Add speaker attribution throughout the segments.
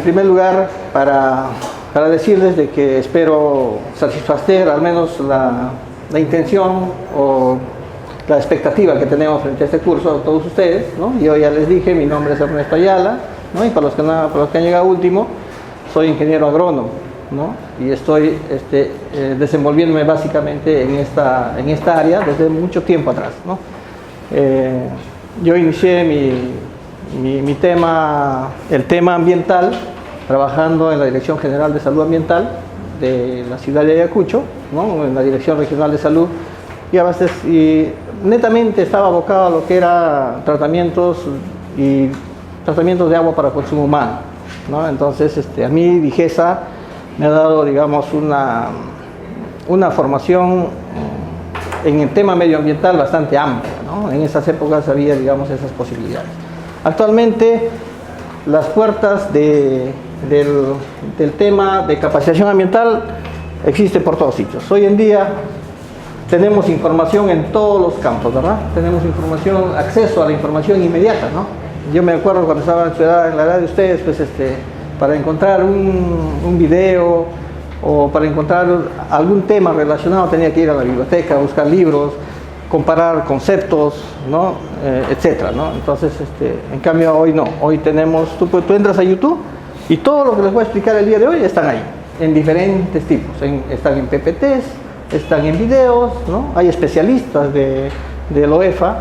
Speaker 1: primer lugar, para decirles de que espero satisfacer al menos la intención o la expectativa que tenemos frente a este curso a todos ustedes, ¿no? Yo ya les dije, mi nombre es Ernesto Ayala, ¿no? Y para los que han llegado último, soy ingeniero agrónomo, ¿no? Y estoy desenvolviéndome básicamente en esta área desde mucho tiempo atrás, ¿no? Yo inicié el tema ambiental trabajando en la Dirección General de Salud Ambiental de la ciudad de Ayacucho, ¿no? En la Dirección Regional de Salud, y netamente estaba abocado a lo que era tratamientos de agua para consumo humano, ¿no? Entonces, a mí Digesa me ha dado, digamos, una formación en el tema medioambiental bastante amplia, ¿no? En esas épocas había, digamos, esas posibilidades. Actualmente, las puertas del tema de capacitación ambiental existen por todos sitios. Hoy en día tenemos información en todos los campos, ¿verdad? Tenemos acceso a la información inmediata, ¿no? Yo me acuerdo cuando estaba en la edad de ustedes, pues para encontrar un video o para encontrar algún tema relacionado tenía que ir a la biblioteca, buscar libros, comparar conceptos, ¿no? Etcétera, ¿no? Entonces, en cambio hoy no. Hoy tenemos, tú entras a YouTube y todo lo que les voy a explicar el día de hoy están ahí, en diferentes tipos. Están en PPTs, están en videos, ¿no? Hay especialistas del OEFA,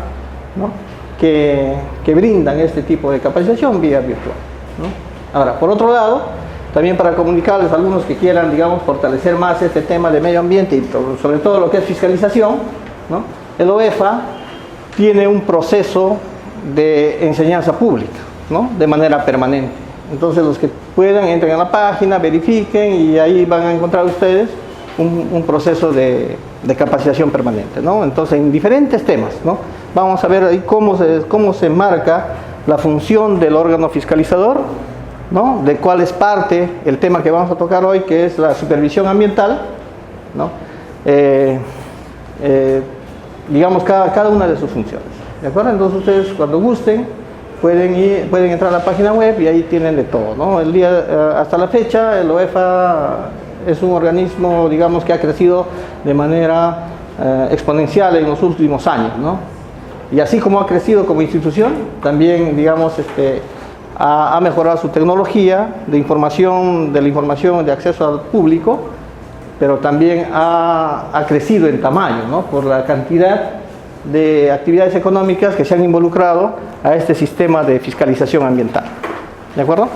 Speaker 1: ¿no? que brindan este tipo de capacitación vía virtual, ¿no? Ahora, por otro lado, también para comunicarles a algunos que quieran, digamos, fortalecer más este tema de medio ambiente y sobre todo lo que es fiscalización, ¿no? El OEFA tiene un proceso de enseñanza pública, ¿no? De manera permanente. Entonces, los que puedan, entren a la página, verifiquen y ahí van a encontrar ustedes un proceso de capacitación permanente, ¿no? Entonces, en diferentes temas, ¿no? Vamos a ver ahí cómo se marca la función del órgano fiscalizador, ¿no? De cuál es parte el tema que vamos a tocar hoy, que es la supervisión ambiental, ¿no? Digamos, cada una de sus funciones, ¿de acuerdo? Entonces, ustedes cuando gusten pueden entrar a la página web y ahí tienen de todo, ¿no? Hasta la fecha, el OEFA es un organismo, digamos, que ha crecido de manera exponencial en los últimos años, ¿no? Y así como ha crecido como institución, también, digamos, ha mejorado su tecnología de la información de acceso al público, pero también ha crecido en tamaño, ¿no? Por la cantidad de actividades económicas que se han involucrado a este sistema de fiscalización ambiental. ¿De acuerdo?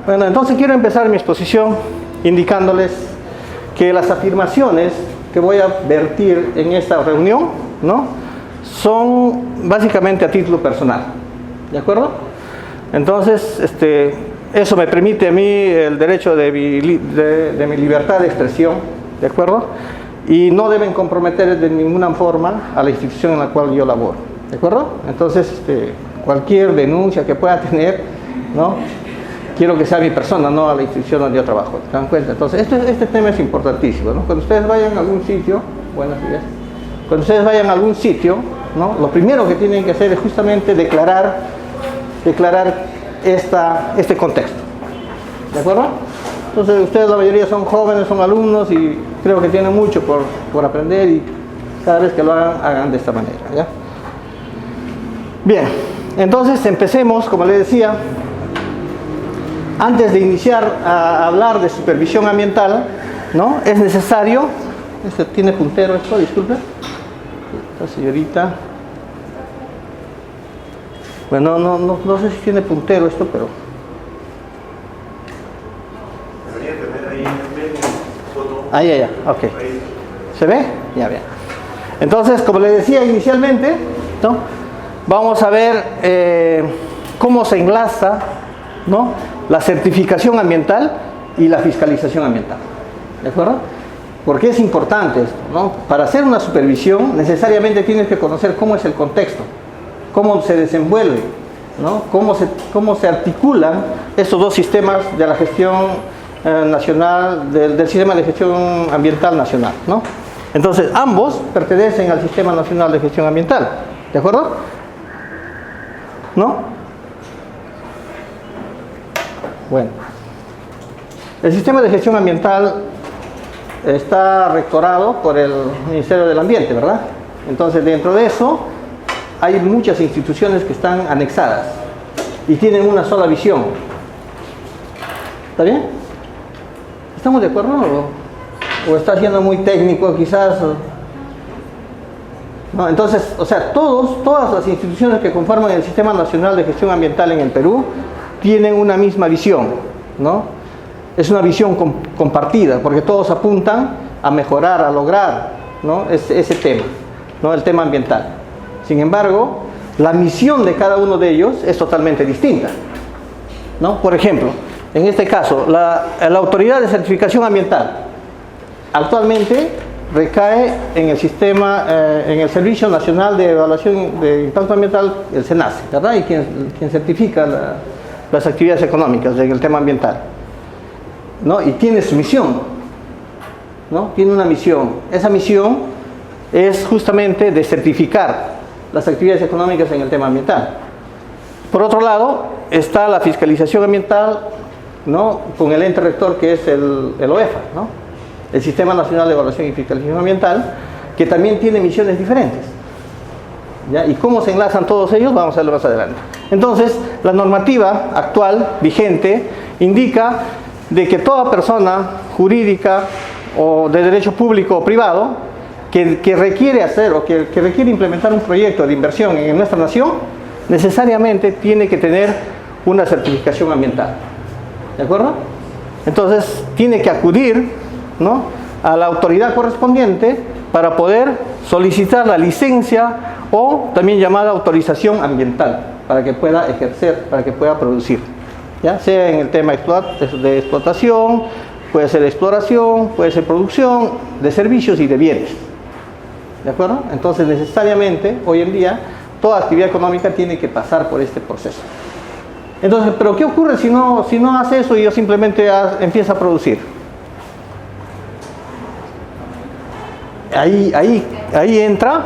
Speaker 1: Bueno, entonces quiero empezar mi exposición indicándoles que las afirmaciones que voy a vertir en esta reunión, ¿no? Son básicamente a título personal. ¿De acuerdo? Entonces, eso me permite a mí el derecho de mi libertad de expresión, ¿de acuerdo? Y no deben comprometer de ninguna forma a la institución en la cual yo laboro, ¿de acuerdo? Entonces, cualquier denuncia que pueda tener, ¿no? Quiero que sea mi persona, no a la institución donde yo trabajo, ¿se dan cuenta? Entonces, este tema es importantísimo, ¿no? Cuando ustedes vayan a algún sitio, ¿no? Lo primero que tienen que hacer es justamente declarar este contexto, ¿de acuerdo? Entonces, ustedes la mayoría son jóvenes, son alumnos y creo que tienen mucho por aprender y cada vez que lo hagan de esta manera, ¿ya? Bien, entonces empecemos, como les decía. Antes de iniciar a hablar de supervisión ambiental, ¿no? Es necesario, ¿tiene puntero esto? Disculpe. Esta señorita. Bueno, no sé si tiene puntero esto, pero...
Speaker 2: Debería tener ahí foto.
Speaker 1: Ahí, ok. ¿Se ve? Ya, bien. Entonces, como les decía inicialmente, ¿no? Vamos a ver cómo se enlaza, ¿no? La certificación ambiental y la fiscalización ambiental, ¿de acuerdo? Porque es importante esto, ¿no? Para hacer una supervisión necesariamente tienes que conocer cómo es el contexto, cómo se desenvuelve, ¿no? Cómo se articulan estos dos sistemas de la gestión nacional, del sistema de gestión ambiental nacional, ¿no? Entonces, ambos pertenecen al Sistema Nacional de Gestión Ambiental, ¿de acuerdo? ¿No? Bueno, el sistema de gestión ambiental está rectorado por el Ministerio del Ambiente, ¿verdad? Entonces, dentro de eso hay muchas instituciones que están anexadas y tienen una sola visión. ¿Está bien? ¿Estamos de acuerdo? ¿O está siendo muy técnico quizás? No, entonces, o sea, todas las instituciones que conforman el Sistema Nacional de Gestión Ambiental en el Perú tienen una misma visión, ¿no? Es una visión compartida, porque todos apuntan a mejorar, a lograr, ¿no? ese tema, ¿no? El tema ambiental. Sin embargo, la misión de cada uno de ellos es totalmente distinta, ¿no? Por ejemplo, en este caso, la autoridad de certificación ambiental actualmente recae en el sistema, en el Servicio Nacional de Evaluación de Impacto Ambiental, el SENACE, ¿verdad? Y quien certifica las actividades económicas en el tema ambiental, ¿no? Y tiene su misión, ¿no? Tiene una misión. Esa misión es justamente de certificar las actividades económicas en el tema ambiental. Por otro lado, está la fiscalización ambiental, ¿no? Con el ente rector que es el OEFA, ¿no? El Sistema Nacional de Evaluación y Fiscalización Ambiental, que también tiene misiones diferentes, ¿ya? Y cómo se enlazan todos ellos, vamos a verlo más adelante. Entonces, la normativa actual, vigente, indica de que toda persona jurídica o de derecho público o privado que requiere hacer o que requiere implementar un proyecto de inversión en nuestra nación, necesariamente tiene que tener una certificación ambiental. ¿De acuerdo? Entonces, tiene que acudir, ¿no?, a la autoridad correspondiente para poder solicitar la licencia o también llamada autorización ambiental para que pueda ejercer, para que pueda producir, ¿ya? Sea en el tema de explotación, puede ser exploración, puede ser producción de servicios y de bienes. ¿De acuerdo? Entonces, necesariamente, hoy en día, toda actividad económica tiene que pasar por este proceso. Entonces, ¿pero qué ocurre si no hace eso y yo simplemente empiezo a producir? Ahí entra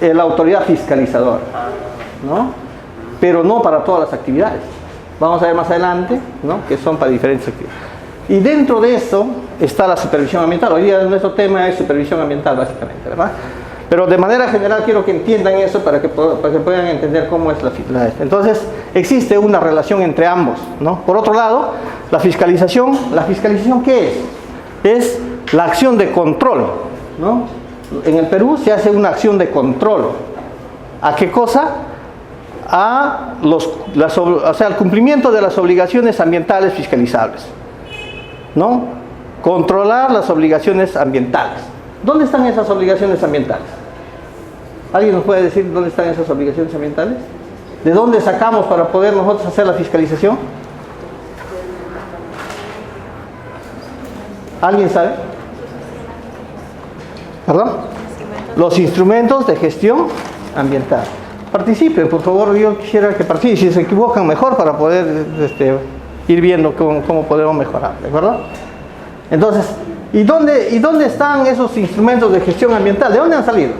Speaker 1: la autoridad fiscalizadora, ¿no? Pero no para todas las actividades. Vamos a ver más adelante, ¿no?, que son para diferentes actividades. Y dentro de eso está la supervisión ambiental. Hoy día nuestro tema es supervisión ambiental, básicamente, ¿verdad? Pero de manera general quiero que entiendan eso para que puedan entender cómo es la. Entonces, existe una relación entre ambos, ¿no? Por otro lado, ¿la fiscalización qué es? Es la acción de control, ¿no? En el Perú se hace una acción de control. ¿A qué cosa? Al cumplimiento de las obligaciones ambientales fiscalizables, ¿no? Controlar las obligaciones ambientales. ¿Dónde están esas obligaciones ambientales? ¿Alguien nos puede decir dónde están esas obligaciones ambientales? ¿De dónde sacamos para poder nosotros hacer la fiscalización? ¿Alguien sabe? ¿Perdón? Los instrumentos de gestión ambiental. Participen, por favor. Yo quisiera que participen. Si se equivocan, mejor, para poder ir viendo cómo podemos mejorar. ¿De acuerdo? Entonces, ¿y dónde están esos instrumentos de gestión ambiental? ¿De dónde han salido?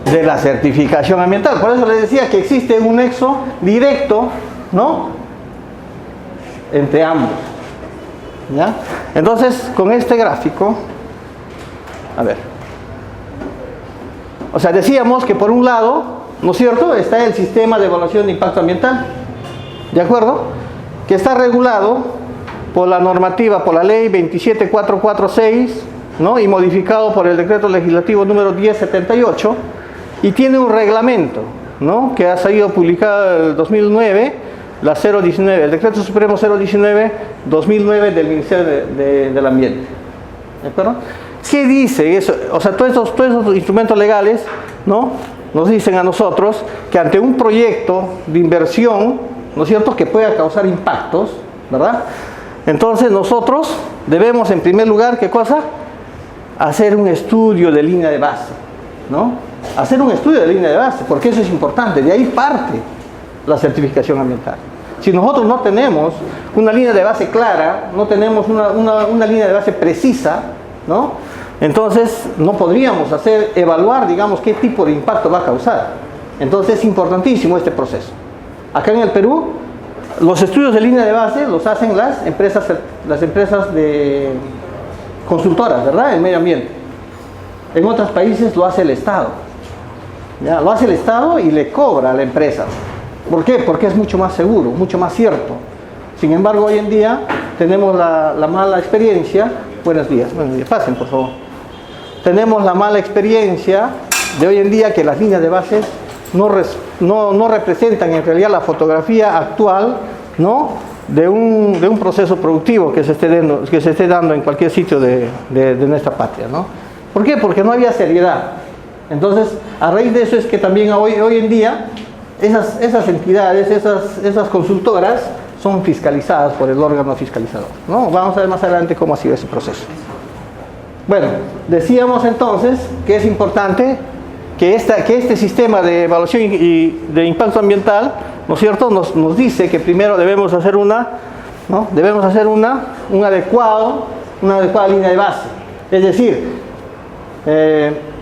Speaker 1: De la certificación ambiental. Por eso les decía que existe un nexo directo, ¿no?, entre ambos, ¿ya? Entonces, con este gráfico, a ver, o sea, decíamos que por un lado, ¿no es cierto?, está el sistema de evaluación de impacto ambiental, ¿de acuerdo?, que está regulado por la normativa, por la ley 27446, ¿no?, y modificado por el decreto legislativo número 1078, y tiene un reglamento, ¿no?, que ha salido publicado en el 2009, la 019, el decreto supremo 019-2009 del Ministerio del Ambiente. ¿De acuerdo? ¿Qué dice eso? O sea, todos esos instrumentos legales, ¿no?, nos dicen a nosotros que ante un proyecto de inversión, ¿no es cierto?, que pueda causar impactos, ¿verdad? Entonces nosotros debemos, en primer lugar, ¿qué cosa? Hacer un estudio de línea de base, ¿no? Hacer un estudio de línea de base, porque eso es importante. De ahí parte la certificación ambiental. Si nosotros no tenemos una línea de base clara, no tenemos una línea de base precisa, ¿no?, entonces no podríamos evaluar, digamos, qué tipo de impacto va a causar. Entonces es importantísimo este proceso. Acá en el Perú, los estudios de línea de base los hacen las empresas de consultoras, ¿verdad? En medio ambiente. En otros países lo hace el Estado. ¿Ya? Lo hace el Estado y le cobra a la empresa. ¿Por qué? Porque es mucho más seguro, mucho más cierto. Sin embargo, hoy en día tenemos la mala experiencia. Buenos días, pasen por favor. Tenemos la mala experiencia de hoy en día que las líneas de bases no representan en realidad la fotografía actual, ¿no?, de un proceso productivo que se esté dando en cualquier sitio de nuestra patria, ¿no? ¿Por qué? Porque no había seriedad. Entonces, a raíz de eso es que también hoy en día esas entidades, esas consultoras son fiscalizadas por el órgano fiscalizador, ¿no? Vamos a ver más adelante cómo ha sido ese proceso. Bueno, decíamos entonces que es importante que este sistema de evaluación y de impacto ambiental, ¿no es cierto?, nos dice que primero debemos hacer una adecuada línea de base. Es decir,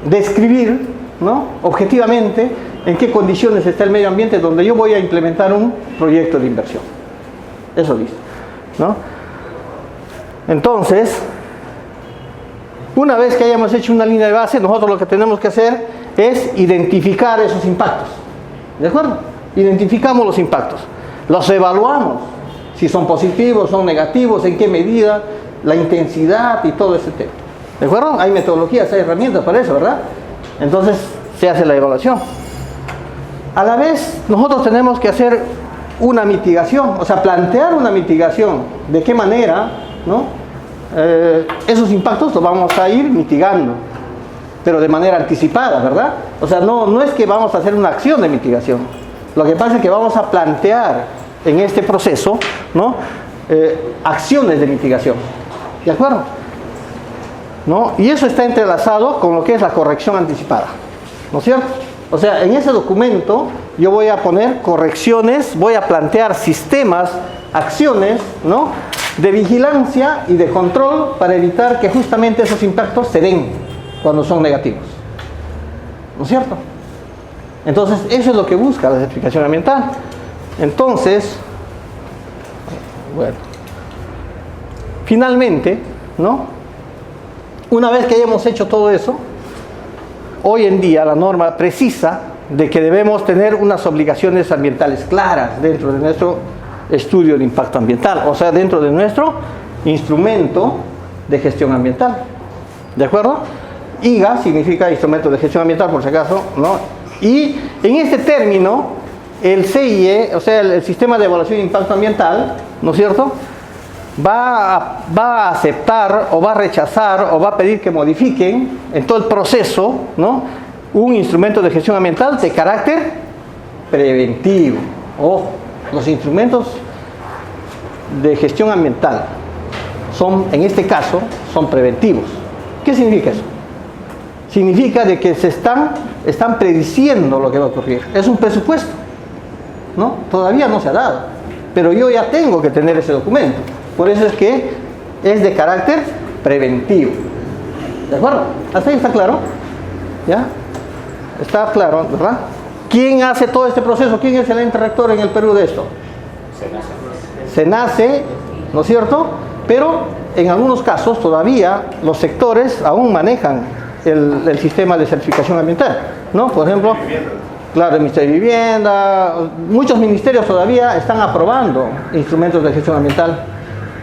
Speaker 1: describir, ¿no?, objetivamente en qué condiciones está el medio ambiente donde yo voy a implementar un proyecto de inversión. Eso dice, ¿no? Entonces, una vez que hayamos hecho una línea de base, nosotros lo que tenemos que hacer es identificar esos impactos. ¿De acuerdo? Identificamos los impactos. Los evaluamos. Si son positivos, son negativos, en qué medida, la intensidad y todo ese tema. ¿De acuerdo? Hay metodologías, hay herramientas para eso, ¿verdad? Entonces, se hace la evaluación. A la vez, nosotros tenemos que hacer una mitigación, o sea, plantear una mitigación. ¿De qué manera, no? Esos impactos los vamos a ir mitigando, pero de manera anticipada, ¿verdad? O sea, no es que vamos a hacer una acción de mitigación. Lo que pasa es que vamos a plantear en este proceso, ¿no?, acciones de mitigación. ¿De acuerdo? ¿No? Y eso está entrelazado con lo que es la corrección anticipada, ¿no es cierto? O sea, en ese documento yo voy a poner correcciones, voy a plantear sistemas, acciones, ¿no?, de vigilancia y de control para evitar que justamente esos impactos se den cuando son negativos, ¿no es cierto? Entonces, eso es lo que busca la certificación ambiental. Entonces, bueno, finalmente, ¿no?, una vez que hayamos hecho todo eso, hoy en día la norma precisa de que debemos tener unas obligaciones ambientales claras dentro de nuestro estudio de impacto ambiental, o sea, dentro de nuestro instrumento de gestión ambiental. ¿De acuerdo? IGA significa instrumento de gestión ambiental, por si acaso, ¿no? Y en este término, el CIE, o sea, el sistema de evaluación de impacto ambiental, ¿no es cierto?, va a aceptar o va a rechazar o va a pedir que modifiquen en todo el proceso, ¿no?, un instrumento de gestión ambiental de carácter preventivo. Ojo, los instrumentos de gestión ambiental son, en este caso, son preventivos. ¿Qué significa eso? Significa de que están prediciendo lo que va a ocurrir. Es un presupuesto, ¿no? Todavía no se ha dado, pero yo ya tengo que tener ese documento. Por eso es que es de carácter preventivo. ¿De acuerdo? ¿Hasta ahí está claro? ¿Ya? Está claro, ¿verdad? ¿Quién hace todo este proceso? ¿Quién es el ente rector en el Perú de esto? SENACE, ¿no es cierto? Pero en algunos casos todavía los sectores aún manejan el sistema de certificación ambiental, ¿no? Por ejemplo, claro, el Ministerio de Vivienda, muchos ministerios todavía están aprobando instrumentos de gestión ambiental,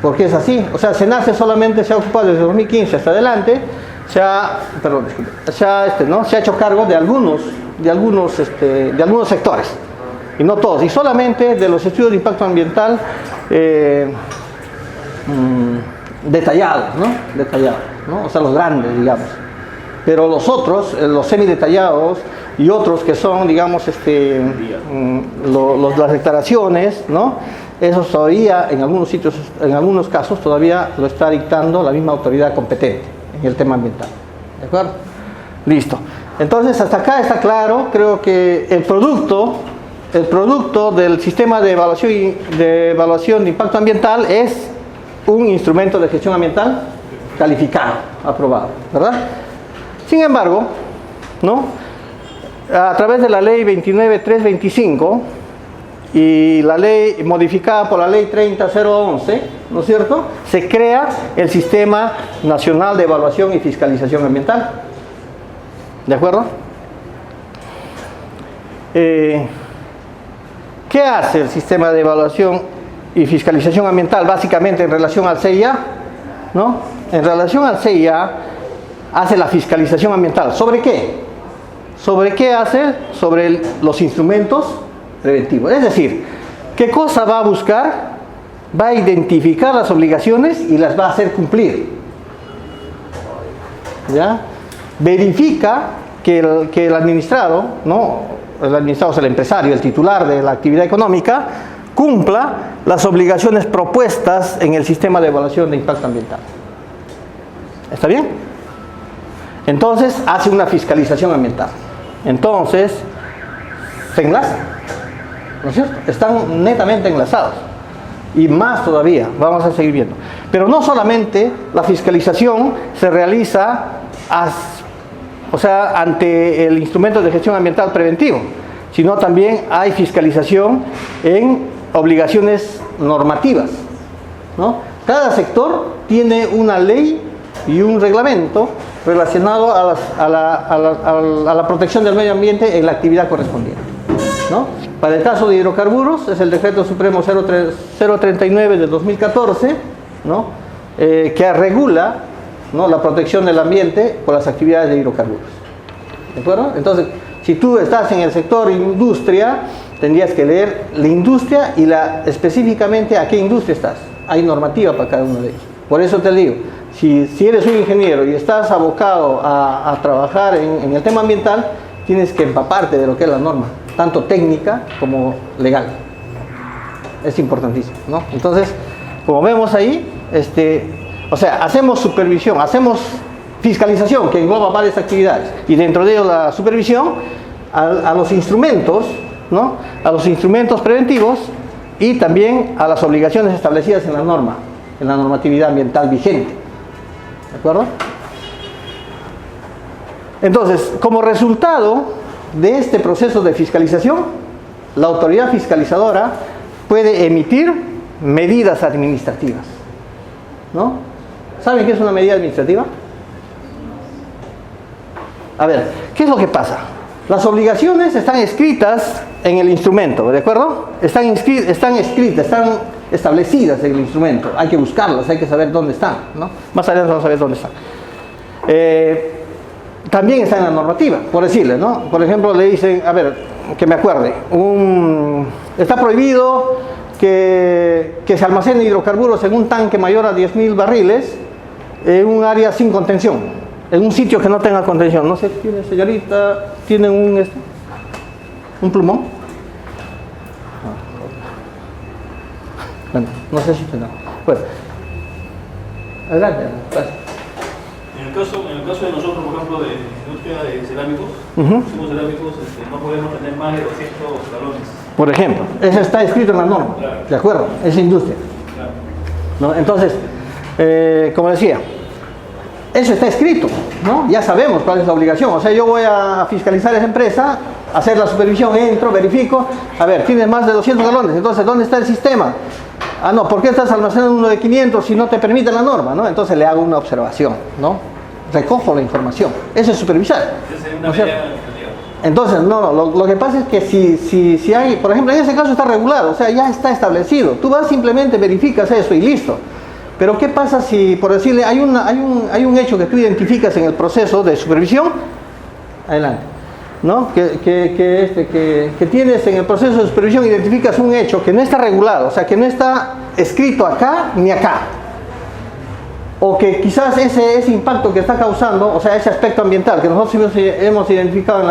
Speaker 1: porque es así. O sea, SENACE solamente se ha ocupado desde 2015 hasta adelante, se ha hecho cargo de algunos sectores, y no todos, y solamente de los estudios de impacto ambiental detallados, ¿no? O sea, los grandes, digamos. Pero los otros, los semidetallados y otros que son, digamos, las declaraciones, ¿no?, esos todavía en algunos sitios, en algunos casos todavía lo está dictando la misma autoridad competente en el tema ambiental. ¿De acuerdo? Listo. Entonces, hasta acá está claro. Creo que el producto del sistema de evaluación de impacto ambiental es un instrumento de gestión ambiental calificado, aprobado, ¿verdad? Sin embargo, ¿no?, a través de la ley 29.325 y la ley modificada por la ley 30.011, ¿no es cierto?, se crea el Sistema Nacional de Evaluación y Fiscalización Ambiental. ¿De acuerdo? ¿Qué hace el Sistema de Evaluación y Fiscalización Ambiental? Básicamente en relación al CIA, ¿no? En relación al CIA hace la fiscalización ambiental. ¿Sobre qué? ¿Sobre qué hace? Sobre los instrumentos preventivos. Es decir, ¿qué cosa va a buscar? Va a identificar las obligaciones y las va a hacer cumplir. ¿Ya? Verifica que el administrado, ¿no? El administrado es el empresario, el titular de la actividad económica, cumpla las obligaciones propuestas en el sistema de evaluación de impacto ambiental. ¿Está bien? Entonces hace una fiscalización ambiental. Entonces se enlazan, ¿no es cierto? Están netamente enlazados. Y más todavía, vamos a seguir viendo. Pero no solamente la fiscalización se realiza ante el instrumento de gestión ambiental preventivo, sino también hay fiscalización en obligaciones normativas, ¿no? Cada sector tiene una ley y un reglamento relacionado a la protección del medio ambiente en la actividad correspondiente, ¿no? Para el caso de hidrocarburos es el Decreto Supremo 039 de 2014, ¿no? Que regula, ¿no?, la protección del ambiente por las actividades de hidrocarburos. ¿De acuerdo? Entonces, si tú estás en el sector industria, tendrías que leer la industria y específicamente a qué industria estás. Hay normativa para cada uno de ellos. Por eso te digo, si eres un ingeniero y estás abocado a trabajar en el tema ambiental, tienes que empaparte de lo que es la norma, tanto técnica como legal. Es importantísimo, ¿no? Entonces, como vemos ahí, hacemos supervisión, hacemos fiscalización que engloba varias actividades y dentro de ello la supervisión a los instrumentos, ¿no?, a los instrumentos preventivos y también a las obligaciones establecidas en la norma, en la normatividad ambiental vigente. ¿De acuerdo? Entonces, como resultado de este proceso de fiscalización, la autoridad fiscalizadora puede emitir medidas administrativas, ¿no? ¿Saben qué es una medida administrativa? A ver, ¿qué es lo que pasa? Las obligaciones están escritas en el instrumento, ¿de acuerdo? Están escritas, están establecidas en el instrumento. Hay que buscarlas, hay que saber dónde están, ¿no? Más adelante vamos a ver dónde están. También está en la normativa, por decirle, ¿no? Por ejemplo, le dicen, a ver, que me acuerde, está prohibido que se almacene hidrocarburos en un tanque mayor a 10.000 barriles en un área sin contención, en un sitio que no tenga contención. No sé, ¿tiene, señorita, tiene un plumón? Bueno, no sé si tendrá. Bueno, adelante, gracias.
Speaker 2: En el caso de nosotros, por ejemplo, de industria de cerámicos, somos cerámicos, no podemos tener más de 200 galones.
Speaker 1: Por ejemplo, eso está escrito en la norma, claro. ¿De acuerdo? Es industria. Claro. ¿No? Entonces, como decía, eso está escrito, ¿no? Ya sabemos cuál es la obligación. O sea, yo voy a fiscalizar esa empresa, hacer la supervisión, entro, verifico. A ver, tienes más de 200 galones, entonces, ¿dónde está el sistema? Ah, no, ¿por qué estás almacenando uno de 500 si no te permite la norma, ¿no? Entonces le hago una observación, ¿no? Recojo la información. Eso es supervisar.
Speaker 2: Esa es una medida.
Speaker 1: Entonces, lo que pasa es que si hay, por ejemplo, en ese caso está regulado, o sea, ya está establecido. Tú vas, simplemente verificas eso y listo. Pero ¿qué pasa si, por decirle, hay un hecho que tú identificas en el proceso de supervisión? Adelante. ¿No? Que tienes en el proceso de supervisión, identificas un hecho que no está regulado, o sea, que no está escrito acá ni acá. O que quizás ese impacto que está causando, o sea, ese aspecto ambiental que nosotros hemos identificado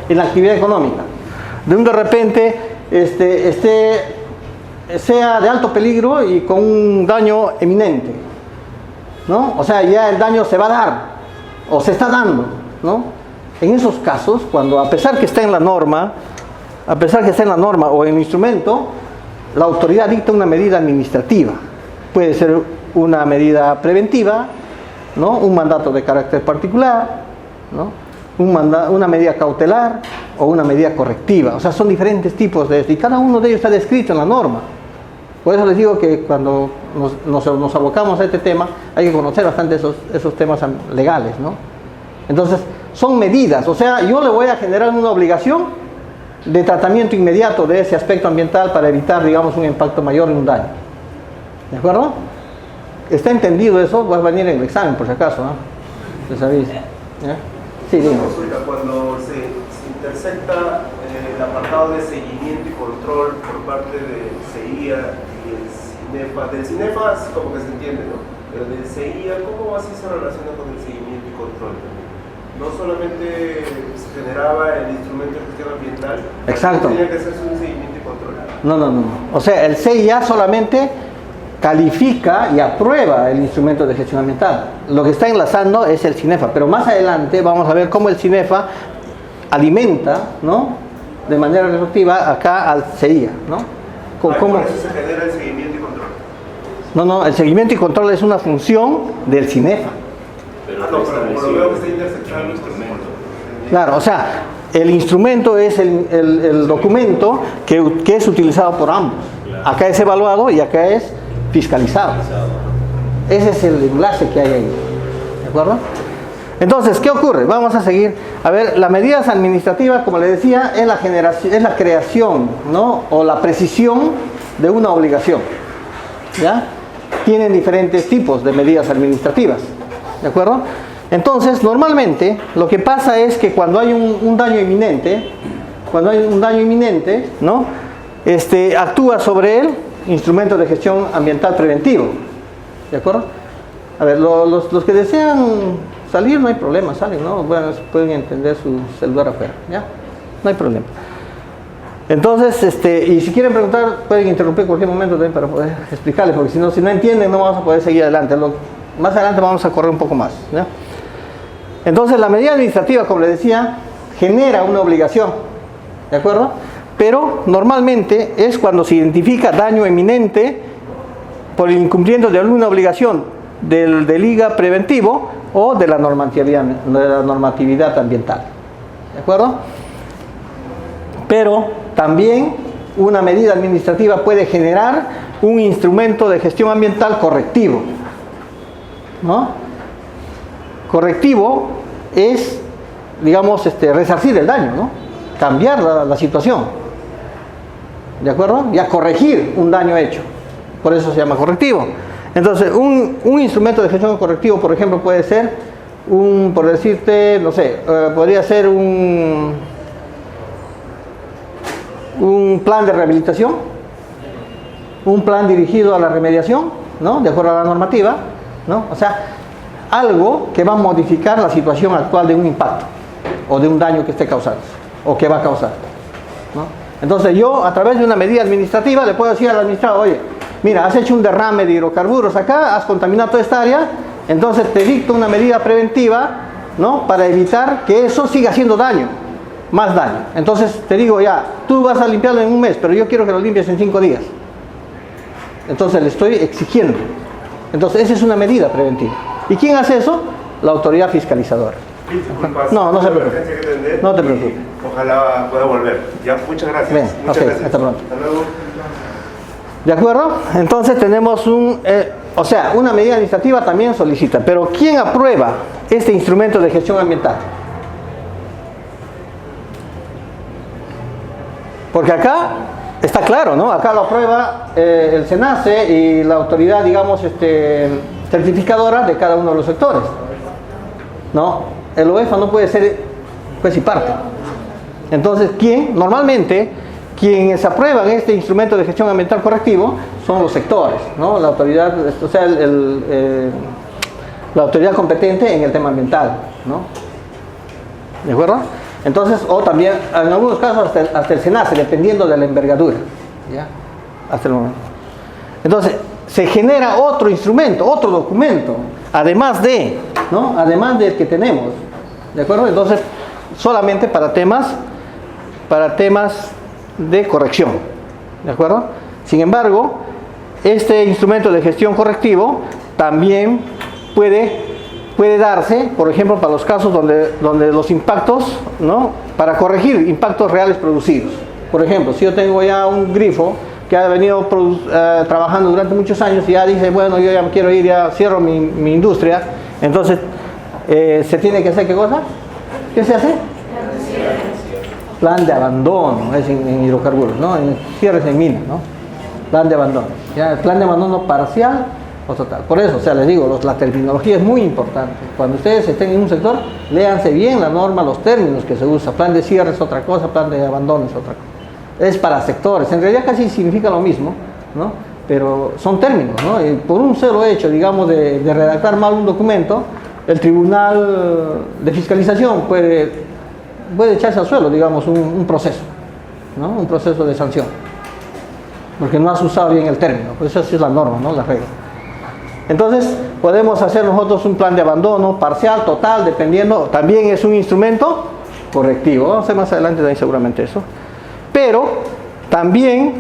Speaker 1: en la actividad económica, de repente sea de alto peligro y con un daño eminente, ¿no? O sea, ya el daño se va a dar, o se está dando, ¿no? En esos casos, cuando a pesar que está en la norma o en el instrumento, la autoridad dicta una medida administrativa. Puede ser una medida preventiva, ¿no? Un mandato de carácter particular, ¿no? una medida cautelar o una medida correctiva. O sea, son diferentes tipos de esto y cada uno de ellos está descrito en la norma. Por eso les digo que cuando nos abocamos a este tema hay que conocer bastante esos temas legales, ¿no? Entonces, son medidas. O sea, yo le voy a generar una obligación de tratamiento inmediato de ese aspecto ambiental para evitar, digamos, un impacto mayor y un daño. ¿De acuerdo? ¿Está entendido eso? Va a venir en el examen, por si acaso, ¿no? Les aviso. ¿Ya? Sí, dime.
Speaker 3: Cuando se intersecta el apartado de seguimiento y control por parte de CIA y el CINEFA, del CINEFA es como que se entiende, ¿no? Pero del CIA, ¿cómo así se relaciona con el seguimiento y control? No solamente se generaba el instrumento de gestión ambiental,
Speaker 1: exacto,
Speaker 3: tenía que hacerse un seguimiento y control.
Speaker 1: No. O sea, el CIA solamente califica y aprueba el instrumento de gestión ambiental. Lo que está enlazando es el CINEFA, pero más adelante vamos a ver cómo el CINEFA alimenta, ¿no?, de manera retroactiva acá al CIA, ¿no?
Speaker 3: Por eso se genera el seguimiento y control.
Speaker 1: No, el seguimiento y control es una función del CINEFA.
Speaker 3: Pero por lo veo que está intersectando el instrumento.
Speaker 1: Claro, o sea, el instrumento es el documento que es utilizado por ambos. Acá es evaluado y acá es fiscalizado. Ese es el enlace que hay ahí. ¿De acuerdo? Entonces, ¿qué ocurre? Vamos a seguir. A ver, las medidas administrativas, como les decía, es la creación, ¿no?, o la precisión de una obligación. ¿Ya? Tienen diferentes tipos de medidas administrativas. ¿De acuerdo? Entonces, normalmente, lo que pasa es que cuando hay un daño inminente, ¿no?, actúa sobre él instrumentos de gestión ambiental preventivo. ¿De acuerdo? A ver, los que desean salir, no hay problema, salen, ¿no? Bueno, pueden entender su celular afuera, ¿ya? No hay problema. Entonces, y si quieren preguntar, pueden interrumpir en cualquier momento también para poder explicarles, porque si no entienden, no vamos a poder seguir adelante. Más adelante vamos a correr un poco más, ¿ya? Entonces, la medida administrativa, como les decía, genera una obligación, ¿de acuerdo? Pero normalmente es cuando se identifica daño inminente por el incumplimiento de alguna obligación del IGA preventivo o de la normatividad ambiental. ¿De acuerdo? Pero también una medida administrativa puede generar un instrumento de gestión ambiental correctivo, ¿no? Correctivo es, digamos, resarcir el daño, ¿no? Cambiar la situación. ¿De acuerdo? Ya corregir un daño hecho. Por eso se llama correctivo. Entonces, un instrumento de gestión correctivo, por ejemplo, puede ser por decirte, no sé, podría ser un plan de rehabilitación, un plan dirigido a la remediación, ¿no?, de acuerdo a la normativa, ¿no? O sea, algo que va a modificar la situación actual de un impacto o de un daño que esté causando o que va a causar, ¿no? Entonces yo, a través de una medida administrativa, le puedo decir al administrador: oye, mira, has hecho un derrame de hidrocarburos acá, has contaminado toda esta área, entonces te dicto una medida preventiva, ¿no?, para evitar que eso siga haciendo daño, más daño. Entonces te digo: ya, tú vas a limpiarlo en un mes, pero yo quiero que lo limpies en 5 días. Entonces le estoy exigiendo. Entonces esa es una medida preventiva. ¿Y quién hace eso? La autoridad fiscalizadora. No se preocupe. No te preocupes.
Speaker 3: Ojalá pueda volver. Ya, muchas gracias.
Speaker 1: Bien,
Speaker 3: muchas gracias.
Speaker 1: Hasta pronto.
Speaker 3: Hasta luego.
Speaker 1: ¿De acuerdo? Entonces tenemos una medida administrativa también solicita. Pero ¿quién aprueba este instrumento de gestión ambiental? Porque acá está claro, ¿no? Acá lo aprueba el SENACE y la autoridad, digamos, certificadora de cada uno de los sectores, ¿no? El OEFA no puede ser juez y parte. Entonces, normalmente, quienes aprueban este instrumento de gestión ambiental correctivo son los sectores, ¿no? La autoridad, o sea, la autoridad competente en el tema ambiental, ¿no? ¿De acuerdo? Entonces, o también, en algunos casos, hasta el SENACE, dependiendo de la envergadura, ¿ya? Hasta el momento. Entonces, se genera otro instrumento, otro documento, además del que tenemos, ¿de acuerdo? Entonces, solamente para temas de corrección, ¿de acuerdo? Sin embargo, este instrumento de gestión correctivo también puede puede darse, por ejemplo, para los casos donde los impactos, ¿no? Para corregir impactos reales producidos. Por ejemplo, si yo tengo ya un grifo que ha venido trabajando durante muchos años y ya dice, bueno, yo ya me quiero ir, ya cierro mi industria, entonces se tiene que hacer, ¿qué cosa? ¿Qué se hace? Plan de abandono, es en hidrocarburos, ¿no? En cierres en minas, ¿no? Plan de abandono. ¿Ya? El plan de abandono parcial o total. Por eso, o sea, les digo, la terminología es muy importante. Cuando ustedes estén en un sector, léanse bien la norma, los términos que se usa. Plan de cierre es otra cosa, plan de abandono es otra cosa. Es para sectores, en realidad casi significa lo mismo, ¿no? Pero son términos, ¿no? Y por un solo hecho, digamos, de redactar mal un documento, el tribunal de fiscalización puede echarse al suelo, digamos, un proceso, ¿no? Un proceso de sanción, porque no has usado bien el término. Pues esa sí es la norma, ¿no? La regla. Entonces, podemos hacer nosotros un plan de abandono parcial, total, dependiendo. También es un instrumento correctivo. Vamos a hacer más adelante también seguramente eso. Pero también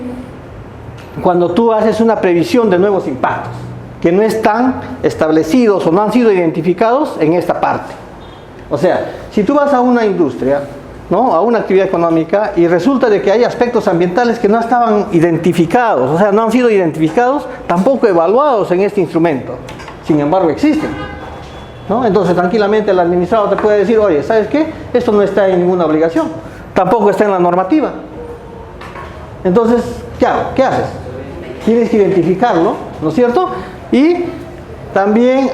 Speaker 1: cuando tú haces una previsión de nuevos impactos que no están establecidos o no han sido identificados en esta parte. O sea, si tú vas a una industria, ¿no? A una actividad económica y resulta de que hay aspectos ambientales que no estaban identificados, o sea, no han sido identificados, tampoco evaluados en este instrumento, sin embargo existen, ¿no? Entonces tranquilamente el administrador te puede decir, oye, ¿sabes qué? Esto no está en ninguna obligación, tampoco está en la normativa. Entonces, ¿qué hago? ¿Qué haces? Tienes que identificarlo, ¿no es cierto? Y también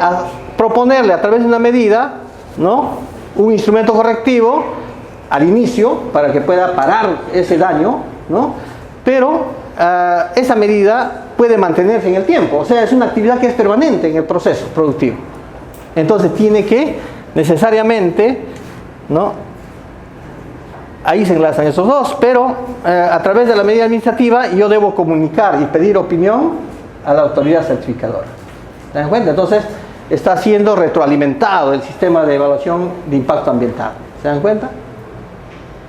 Speaker 1: proponerle a través de una medida, ¿no? Un instrumento correctivo al inicio para que pueda parar ese daño, ¿no? Pero esa medida puede mantenerse en el tiempo, o sea, es una actividad que es permanente en el proceso productivo. Entonces tiene que necesariamente, ¿no? Ahí se enlazan esos dos, pero a través de la medida administrativa yo debo comunicar y pedir opinión a la autoridad certificadora. ¿Se dan cuenta? Entonces está siendo retroalimentado el sistema de evaluación de impacto ambiental. ¿Se dan cuenta?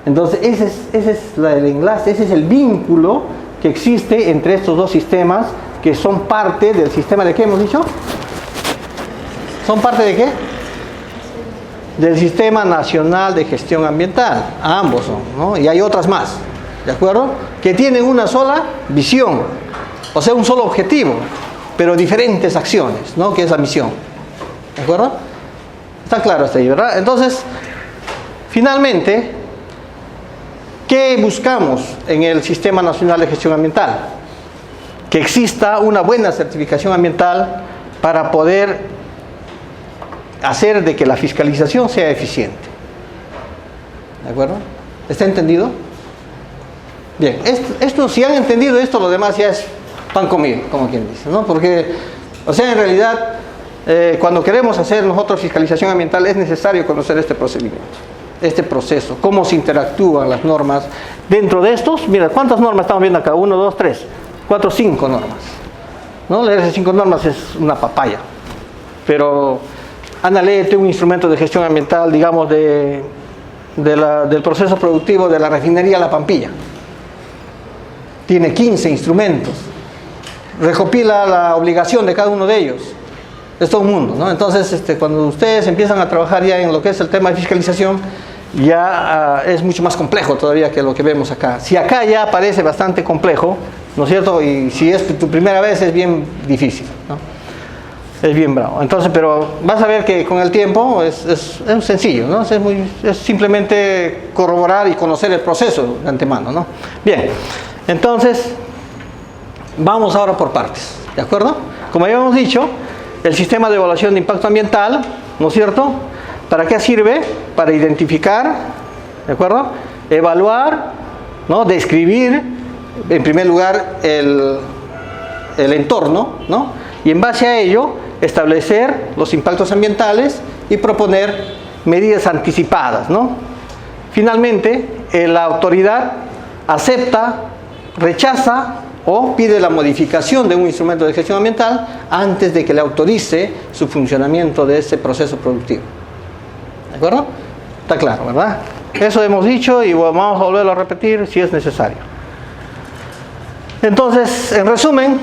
Speaker 1: Entonces ese es el enlace, ese es el vínculo que existe entre estos dos sistemas que son parte del sistema de ¿qué hemos dicho? ¿Son parte de qué? Del Sistema Nacional de Gestión Ambiental. Ambos son, ¿no? Y hay otras más, ¿de acuerdo? Que tienen una sola visión, o sea, un solo objetivo, pero diferentes acciones, ¿no? Que es la misión, ¿de acuerdo? Está claro hasta ahí, ¿verdad? Entonces, finalmente, ¿qué buscamos en el Sistema Nacional de Gestión Ambiental? Que exista una buena certificación ambiental para poder hacer de que la fiscalización sea eficiente. ¿De acuerdo? ¿Está entendido? Bien, esto, si han entendido esto, lo demás ya es pan comido, como quien dice, ¿no? Porque, o sea, en realidad, cuando queremos hacer nosotros fiscalización ambiental, es necesario conocer este procedimiento, este proceso, cómo se interactúan las normas. Dentro de estos, mira, ¿cuántas normas estamos viendo acá? 1, 2, 3, 4, 5 normas. ¿No? Leer esas 5 normas es una papaya. Pero anda, léete un instrumento de gestión ambiental, digamos, del proceso productivo de la refinería La Pampilla. Tiene 15 instrumentos. Recopila la obligación de cada uno de ellos. Es todo un mundo, ¿no? Entonces, cuando ustedes empiezan a trabajar ya en lo que es el tema de fiscalización, ya es mucho más complejo todavía que lo que vemos acá. Si acá ya parece bastante complejo, ¿no es cierto? Y si es tu primera vez es bien difícil, ¿no? Es bien bravo. Entonces, pero vas a ver que con el tiempo es sencillo, ¿no? Es simplemente corroborar y conocer el proceso de antemano, ¿no? Bien, entonces vamos ahora por partes, ¿de acuerdo? Como ya hemos dicho, el sistema de evaluación de impacto ambiental, ¿no es cierto? ¿Para qué sirve? Para identificar, ¿de acuerdo? Evaluar, ¿no? Describir, en primer lugar, el entorno, ¿no? Y en base a ello, establecer los impactos ambientales y proponer medidas anticipadas, ¿no? Finalmente, la autoridad acepta, rechaza o pide la modificación de un instrumento de gestión ambiental antes de que le autorice su funcionamiento de ese proceso productivo. ¿De acuerdo? Está claro, ¿verdad? Eso hemos dicho y vamos a volverlo a repetir si es necesario. Entonces, en resumen,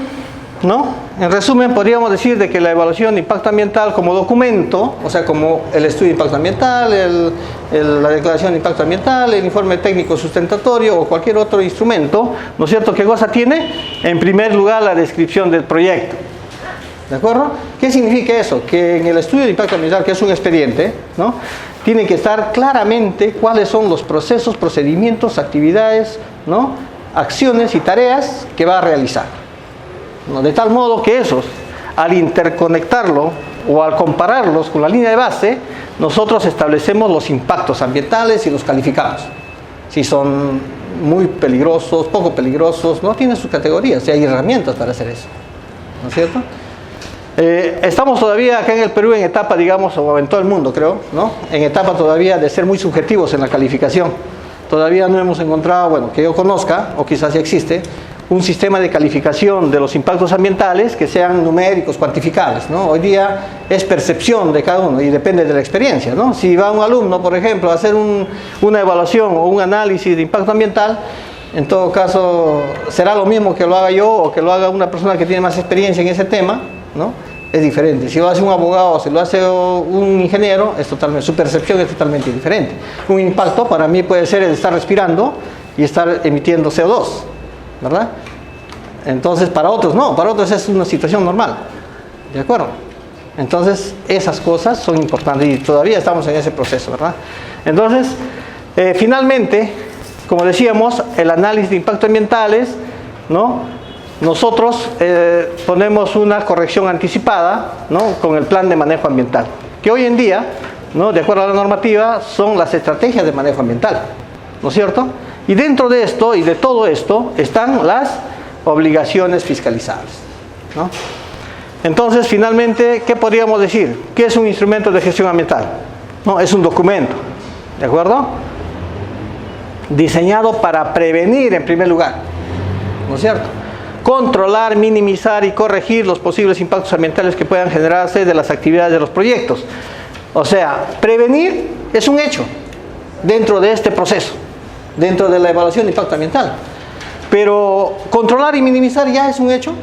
Speaker 1: ¿no? En resumen, podríamos decir de que la evaluación de impacto ambiental como documento, o sea, como el estudio de impacto ambiental, la declaración de impacto ambiental, el informe técnico sustentatorio o cualquier otro instrumento, ¿no es cierto? ¿Qué cosa tiene? En primer lugar, la descripción del proyecto. ¿De acuerdo? ¿Qué significa eso? Que en el estudio de impacto ambiental, que es un expediente, ¿no?, tiene que estar claramente cuáles son los procesos, procedimientos, actividades, ¿no?, acciones y tareas que va a realizar, ¿no? De tal modo que esos, al interconectarlo o al compararlos con la línea de base, nosotros establecemos los impactos ambientales y los calificamos. Si son muy peligrosos, poco peligrosos, no tienen sus categorías y hay herramientas para hacer eso, ¿no es cierto? Estamos todavía acá en el Perú en etapa, digamos, o en todo el mundo creo, ¿no?, en etapa todavía de ser muy subjetivos en la calificación. Todavía no hemos encontrado, bueno, que yo conozca, o quizás ya existe, un sistema de calificación de los impactos ambientales que sean numéricos, cuantificables, ¿no? Hoy día es percepción de cada uno y depende de la experiencia, ¿no? Si va un alumno, por ejemplo, a hacer una evaluación o un análisis de impacto ambiental, en todo caso será lo mismo que lo haga yo o que lo haga una persona que tiene más experiencia en ese tema, ¿no? Es diferente. Si lo hace un abogado o si lo hace un ingeniero, su percepción es totalmente diferente. Un impacto para mí puede ser el estar respirando y estar emitiendo CO2, ¿verdad? Entonces para otros no, para otros es una situación normal, ¿de acuerdo? Entonces esas cosas son importantes y todavía estamos en ese proceso, ¿verdad? Entonces, finalmente, como decíamos, el análisis de impactos ambientales, ¿no? Nosotros ponemos una corrección anticipada, ¿no?, con el plan de manejo ambiental, que hoy en día, ¿no?, de acuerdo a la normativa, son las estrategias de manejo ambiental, ¿no es cierto? Y dentro de esto y de todo esto están las obligaciones fiscalizables, ¿no? Entonces, finalmente, ¿qué podríamos decir? ¿Qué es un instrumento de gestión ambiental? No, es un documento, ¿de acuerdo? Diseñado para prevenir en primer lugar, ¿no es cierto?, controlar, minimizar y corregir los posibles impactos ambientales que puedan generarse de las actividades de los proyectos. O sea, prevenir es un hecho dentro de este proceso, dentro de la evaluación de impacto ambiental. Pero controlar y minimizar ya es un hecho.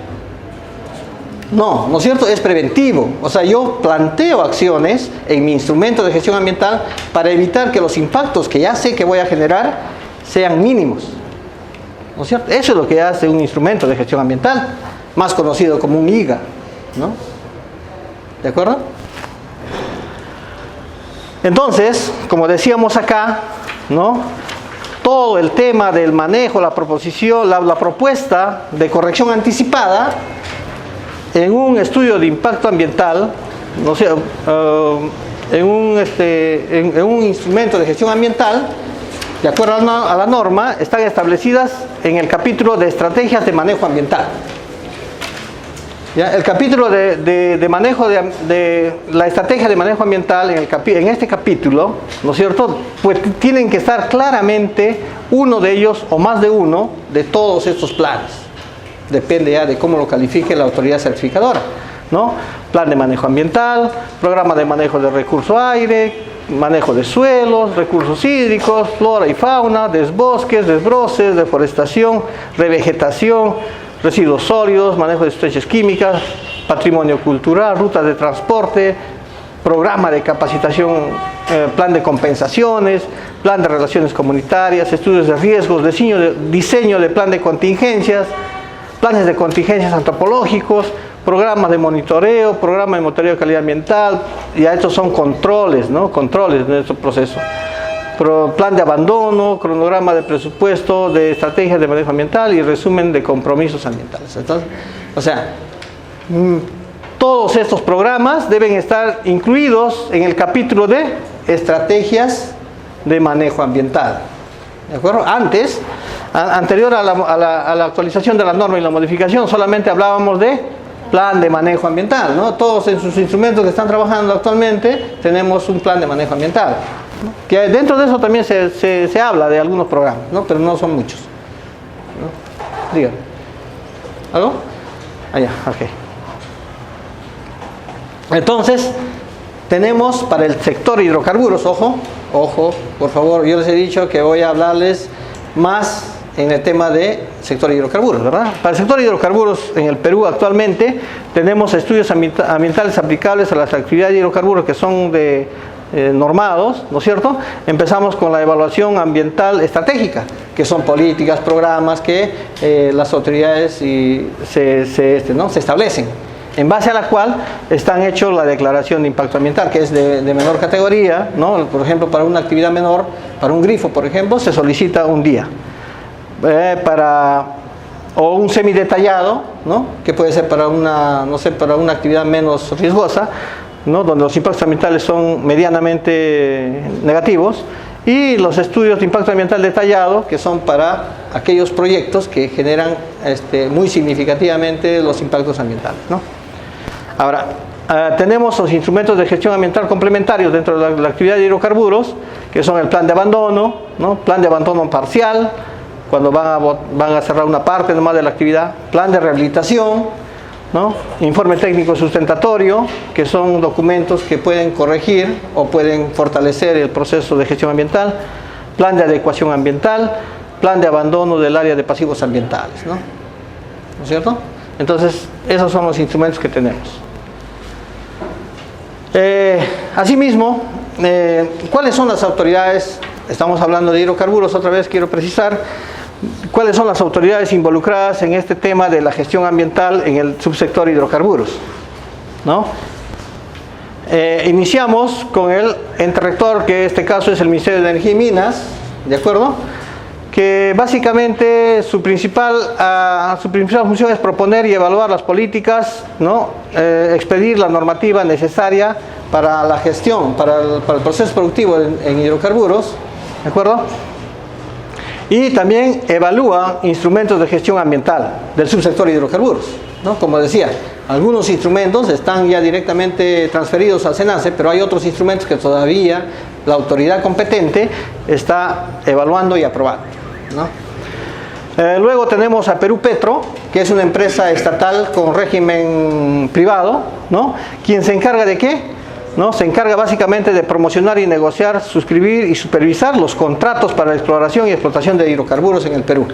Speaker 1: No, ¿no es cierto? Es preventivo. O sea, yo planteo acciones en mi instrumento de gestión ambiental para evitar que los impactos que ya sé que voy a generar sean mínimos, ¿no es cierto? Eso es lo que hace un instrumento de gestión ambiental, más conocido como un IGA, ¿no? ¿De acuerdo? Entonces, como decíamos acá, ¿no?, todo el tema del manejo, la proposición, la propuesta de corrección anticipada en un estudio de impacto ambiental, no sé, en un instrumento de gestión ambiental, de acuerdo a la norma, están establecidas en el capítulo de estrategias de manejo ambiental. ¿Ya? El capítulo de manejo de la estrategia de manejo ambiental, en este capítulo, ¿no es cierto?, pues tienen que estar claramente uno de ellos o más de uno de todos estos planes. Depende ya de cómo lo califique la autoridad certificadora, ¿no? Plan de manejo ambiental, programa de manejo de recurso aire, manejo de suelos, recursos hídricos, flora y fauna, desbosques, desbroces, deforestación, revegetación, residuos sólidos, manejo de sustancias químicas, patrimonio cultural, rutas de transporte, programa de capacitación, plan de compensaciones, plan de relaciones comunitarias, estudios de riesgos, diseño de plan de contingencias, planes de contingencias antropológicos, programas de monitoreo, programa de monitoreo de calidad ambiental, ya estos son controles, ¿no? Controles de nuestro proceso. Plan de abandono, cronograma de presupuesto, de estrategias de manejo ambiental y resumen de compromisos ambientales. Entonces, o sea, todos estos programas deben estar incluidos en el capítulo de estrategias de manejo ambiental. ¿De acuerdo? Anterior a la actualización de la norma y la modificación, solamente hablábamos de plan de manejo ambiental, ¿no? Todos en sus instrumentos que están trabajando actualmente tenemos un plan de manejo ambiental, ¿no? Que dentro de eso también se habla de algunos programas, ¿no? Pero no son muchos, ¿no? Díganme. ¿Algo? Ya, ok. Entonces, tenemos para el sector hidrocarburos, ojo, por favor, yo les he dicho que voy a hablarles más en el tema del sector de hidrocarburos, ¿verdad? Para el sector de hidrocarburos en el Perú actualmente tenemos estudios ambientales aplicables a las actividades de hidrocarburos que son normados, ¿no es cierto? Empezamos con la evaluación ambiental estratégica, que son políticas, programas que las autoridades se establecen, en base a la cual están hechos la declaración de impacto ambiental, que es de menor categoría, ¿no? Por ejemplo, para una actividad menor, para un grifo, por ejemplo, se solicita un día. O un semidetallado, ¿no? Que puede ser para una actividad menos riesgosa, ¿no? Donde los impactos ambientales son medianamente negativos, y los estudios de impacto ambiental detallado, que son para aquellos proyectos que generan muy significativamente los impactos ambientales, ¿no? Ahora, tenemos los instrumentos de gestión ambiental complementarios dentro de la actividad de hidrocarburos, que son el plan de abandono, ¿no? Plan de abandono parcial, cuando van a cerrar una parte nomás de la actividad, plan de rehabilitación, ¿no? Informe técnico sustentatorio, que son documentos que pueden corregir o pueden fortalecer el proceso de gestión ambiental, plan de adecuación ambiental, plan de abandono del área de pasivos ambientales, ¿no? ¿No es cierto? Entonces, esos son los instrumentos que tenemos. Asimismo, ¿cuáles son las autoridades? Estamos hablando de hidrocarburos, otra vez quiero precisar cuáles son las autoridades involucradas en este tema de la gestión ambiental en el subsector hidrocarburos, ¿no? Iniciamos con el ente rector, que en este caso es el Ministerio de Energía y Minas, ¿de acuerdo? Que básicamente su principal función es proponer y evaluar las políticas, ¿no? Expedir la normativa necesaria para la gestión, para el proceso productivo en hidrocarburos, ¿de acuerdo? Y también evalúa instrumentos de gestión ambiental del subsector hidrocarburos, ¿no? Como decía, algunos instrumentos están ya directamente transferidos al SENACE, pero hay otros instrumentos que todavía la autoridad competente está evaluando y aprobando, ¿no? Luego tenemos a Perú Petro, que es una empresa estatal con régimen privado, ¿no? ¿Quien se encarga de qué? ¿No? Se encarga básicamente de promocionar y negociar, suscribir y supervisar los contratos para la exploración y explotación de hidrocarburos en el Perú.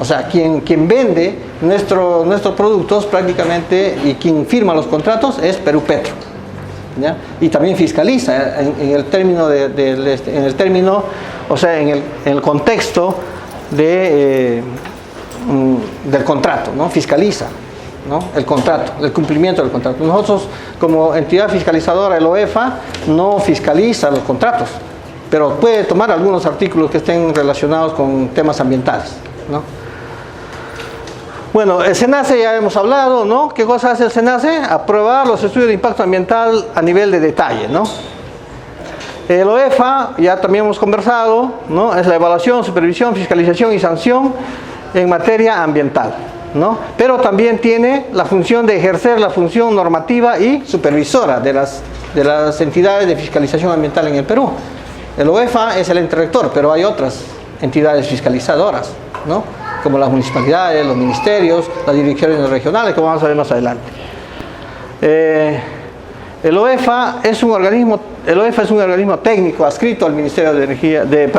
Speaker 1: O sea, quien vende nuestros productos prácticamente y quien firma los contratos es Perú Petro, ¿ya? Y también fiscaliza en el término en el contexto del contrato, ¿no? Fiscaliza, ¿no? El contrato, el cumplimiento del contrato. Nosotros, como entidad fiscalizadora, el OEFA, no fiscaliza los contratos, pero puede tomar algunos artículos que estén relacionados con temas ambientales, ¿no? Bueno, el SENACE ya hemos hablado, ¿no? ¿Qué cosa hace el SENACE? Aprobar los estudios de impacto ambiental a nivel de detalle, ¿no? El OEFA, ya también hemos conversado, ¿no? Es la evaluación, supervisión, fiscalización y sanción en materia ambiental, ¿no? Pero también tiene la función de ejercer la función normativa y supervisora de las entidades de fiscalización ambiental en el Perú. El OEFA es el ente rector, pero hay otras entidades fiscalizadoras, ¿no? Como las municipalidades, los ministerios, las direcciones regionales, como vamos a ver más adelante. El OEFA es un organismo técnico adscrito al Ministerio de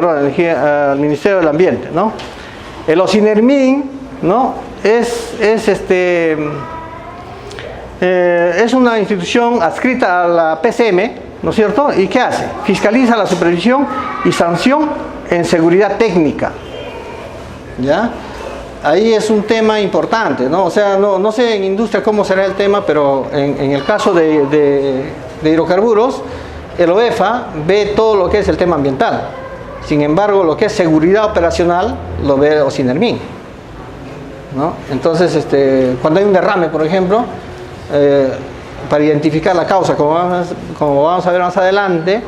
Speaker 1: al Ministerio del Ambiente, ¿no? El OSINERMIN, ¿no? Es una institución adscrita a la PCM, ¿no es cierto? ¿Y qué hace? Fiscaliza la supervisión y sanción en seguridad técnica, ¿ya? Ahí es un tema importante, ¿no? O sea, no sé en industria cómo será el tema, pero en el caso de hidrocarburos, el OEFA ve todo lo que es el tema ambiental. Sin embargo, lo que es seguridad operacional lo ve OSINERMIN, ¿no? Entonces, cuando hay un derrame, por ejemplo, para identificar la causa, como vamos a ver más adelante,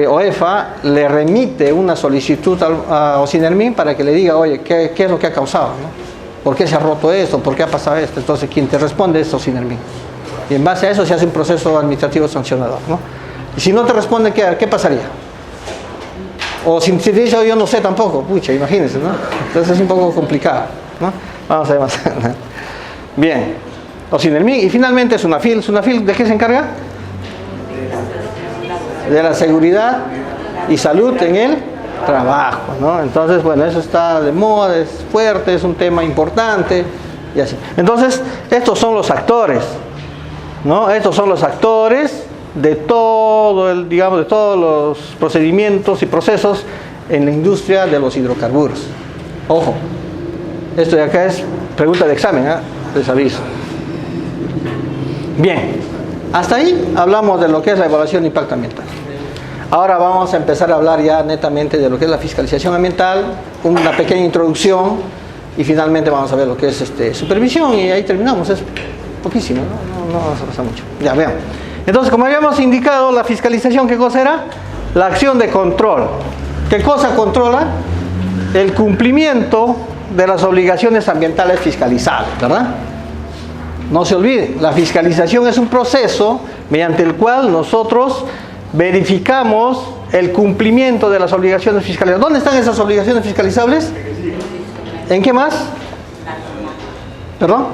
Speaker 1: OEFA le remite una solicitud a OSINERMIN para que le diga, oye, ¿qué es lo que ha causado, ¿no? ¿Por qué se ha roto esto? ¿Por qué ha pasado esto? Entonces, quien te responde es OSINERMIN. Y en base a eso se hace un proceso administrativo sancionador, ¿no? Y si no te responde, ¿qué pasaría? O si te dice, oh, yo no sé tampoco, pucha, imagínense, ¿no? Entonces es un poco complicado, ¿no? Vamos a ver más. Bien, OSINERMIN. Y finalmente SUNAFIL. ¿SUNAFIL de qué se encarga? De la seguridad y salud en el trabajo, ¿no? Entonces, bueno, eso está de moda, es fuerte, es un tema importante y así. Entonces, estos son los actores, ¿no? Estos son los actores de todo el, digamos, de todos los procedimientos y procesos en la industria de los hidrocarburos. Ojo, esto de acá es pregunta de examen, ¿eh? Les aviso. Bien, hasta ahí hablamos de lo que es la evaluación de impacto ambiental. Ahora vamos a empezar a hablar ya netamente de lo que es la fiscalización ambiental, una pequeña introducción y finalmente vamos a ver lo que es supervisión y ahí terminamos, es poquísimo, no vamos a pasar mucho. Ya, vean. Entonces, como habíamos indicado, la fiscalización, ¿qué cosa era? La acción de control. ¿Qué cosa controla? El cumplimiento de las obligaciones ambientales fiscalizables, ¿verdad? No se olvide, la fiscalización es un proceso mediante el cual nosotros verificamos el cumplimiento de las obligaciones fiscalizables. ¿Dónde están esas obligaciones fiscalizables? ¿En qué más? ¿Perdón?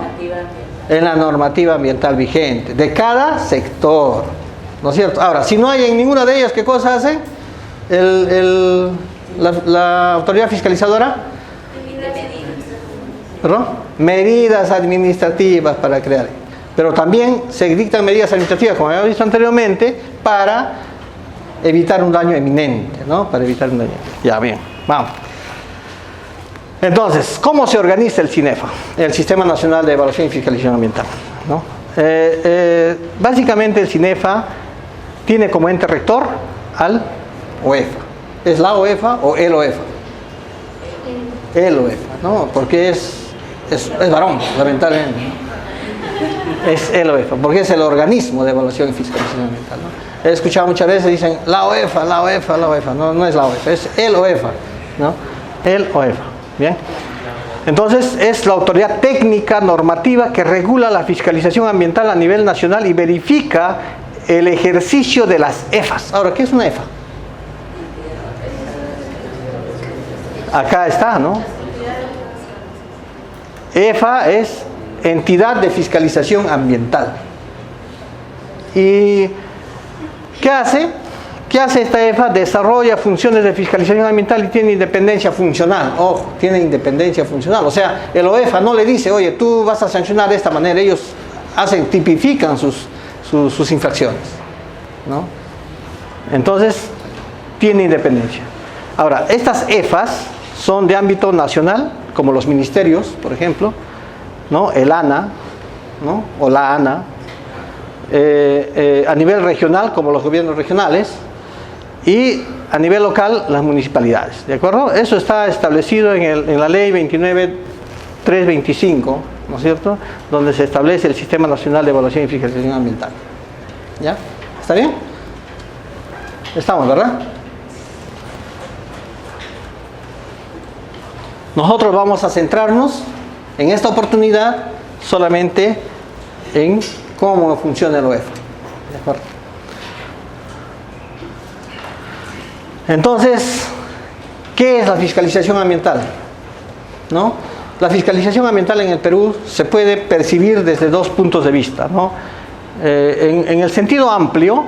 Speaker 1: En la normativa ambiental vigente, de cada sector, ¿no es cierto? Ahora, si no hay en ninguna de ellas, ¿qué cosa hace la autoridad fiscalizadora? ¿Perdón? Medidas administrativas para crear. Pero también se dictan medidas administrativas, como habíamos visto anteriormente, para evitar un daño eminente, ¿no? Para evitar un daño. Ya, bien, vamos. Entonces, ¿cómo se organiza el CINEFA? El Sistema Nacional de Evaluación y Fiscalización Ambiental, ¿no? Básicamente el CINEFA tiene como ente rector al OEFA. ¿Es la OEFA o el OEFA? El OEFA, ¿no? Porque es varón, lamentablemente, ¿no? Es el OEFA, porque es el organismo de evaluación y fiscalización ambiental, ¿no? He escuchado muchas veces, dicen la OEFA, la OEFA, la OEFA. No es la OEFA, es el OEFA, ¿no? El OEFA, ¿bien? Entonces, es la autoridad técnica normativa que regula la fiscalización ambiental a nivel nacional y verifica el ejercicio de las EFAs. Ahora, ¿qué es una EFA? Acá está, ¿no? EFA es Entidad de Fiscalización Ambiental. ¿Y qué hace? ¿Qué hace esta EFA? Desarrolla funciones de fiscalización ambiental y tiene independencia funcional. Ojo, tiene independencia funcional. O sea, el OEFA no le dice, oye, tú vas a sancionar de esta manera. Ellos tipifican sus infracciones, ¿no? Entonces, tiene independencia. Ahora, estas EFAs son de ámbito nacional, como los ministerios, por ejemplo, ¿no? El ANA, ¿no? O la ANA. A nivel regional, como los gobiernos regionales, y a nivel local, las municipalidades, ¿de acuerdo? Eso está establecido en la ley 29.325, ¿no es cierto? Donde se establece el Sistema Nacional de Evaluación y Fiscalización Ambiental. ¿Ya? ¿Está bien? Estamos, ¿verdad? Nosotros vamos a centrarnos en esta oportunidad solamente en cómo funciona el OEFA. ¿De acuerdo? Entonces, ¿qué es la fiscalización ambiental? ¿No? La fiscalización ambiental en el Perú se puede percibir desde dos puntos de vista, ¿no? En el sentido amplio,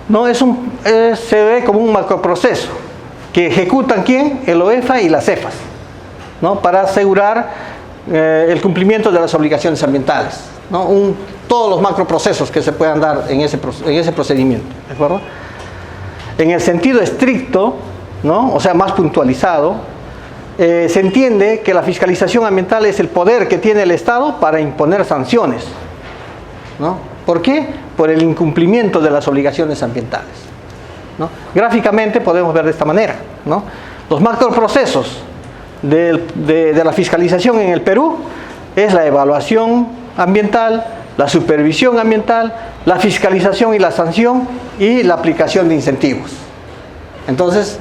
Speaker 1: ¿no? Se ve como un macroproceso que ejecutan ¿quién? El OEFA y las EFAs, ¿no? Para asegurar el cumplimiento de las obligaciones ambientales, ¿no? Todos los macroprocesos que se puedan dar en ese procedimiento, ¿de acuerdo? En el sentido estricto, ¿no? O sea, más puntualizado, se entiende que la fiscalización ambiental es el poder que tiene el Estado para imponer sanciones, ¿no? ¿Por qué? Por el incumplimiento de las obligaciones ambientales, ¿no? Gráficamente podemos ver de esta manera, ¿no? Los macroprocesos de la fiscalización en el Perú es la evaluación ambiental, la supervisión ambiental, la fiscalización y la sanción y la aplicación de incentivos. Entonces,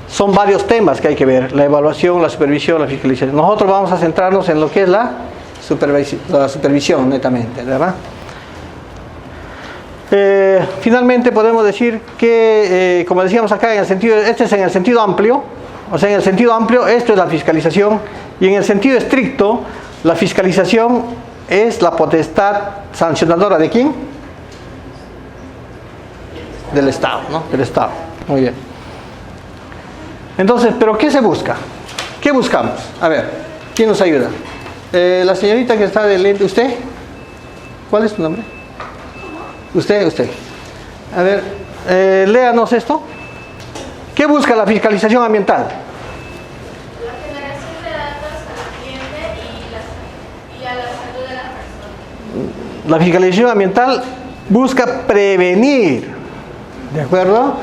Speaker 1: son varios temas que hay que ver: la evaluación, la supervisión, la fiscalización. Nosotros vamos a centrarnos en lo que es la supervisión netamente, ¿verdad? Finalmente podemos decir que, como decíamos acá, este es en el sentido amplio. O sea, en el sentido amplio, esto es la fiscalización, y en el sentido estricto, la fiscalización es la potestad sancionadora ¿de quién? Del Estado, ¿no? Del Estado. Muy bien. Entonces, ¿pero qué se busca? ¿Qué buscamos? A ver, ¿quién nos ayuda? La señorita que está de lente, ¿usted? ¿Cuál es tu nombre? Usted. A ver, léanos esto. ¿Qué busca la fiscalización ambiental?
Speaker 4: La generación de datos al ambiente y a la salud de la persona.
Speaker 1: La fiscalización ambiental busca prevenir, ¿de acuerdo?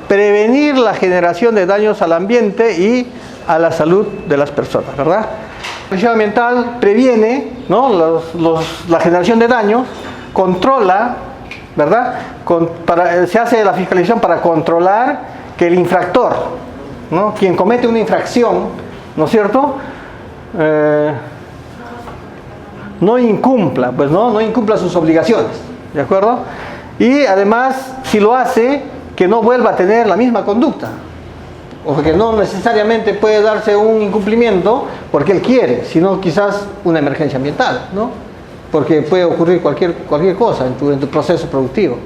Speaker 1: Prevenir la generación de daños al ambiente y a la salud de las personas, ¿verdad? La fiscalización ambiental previene, ¿no?, la generación de daños, controla, ¿verdad? Se hace la fiscalización para controlar que el infractor, ¿no?, quien comete una infracción, ¿no es cierto?, no incumpla, pues no incumpla sus obligaciones, ¿de acuerdo? Y además, si lo hace, que no vuelva a tener la misma conducta, o que no necesariamente puede darse un incumplimiento porque él quiere, sino quizás una emergencia ambiental, ¿no? Porque puede ocurrir cualquier cosa en tu proceso productivo.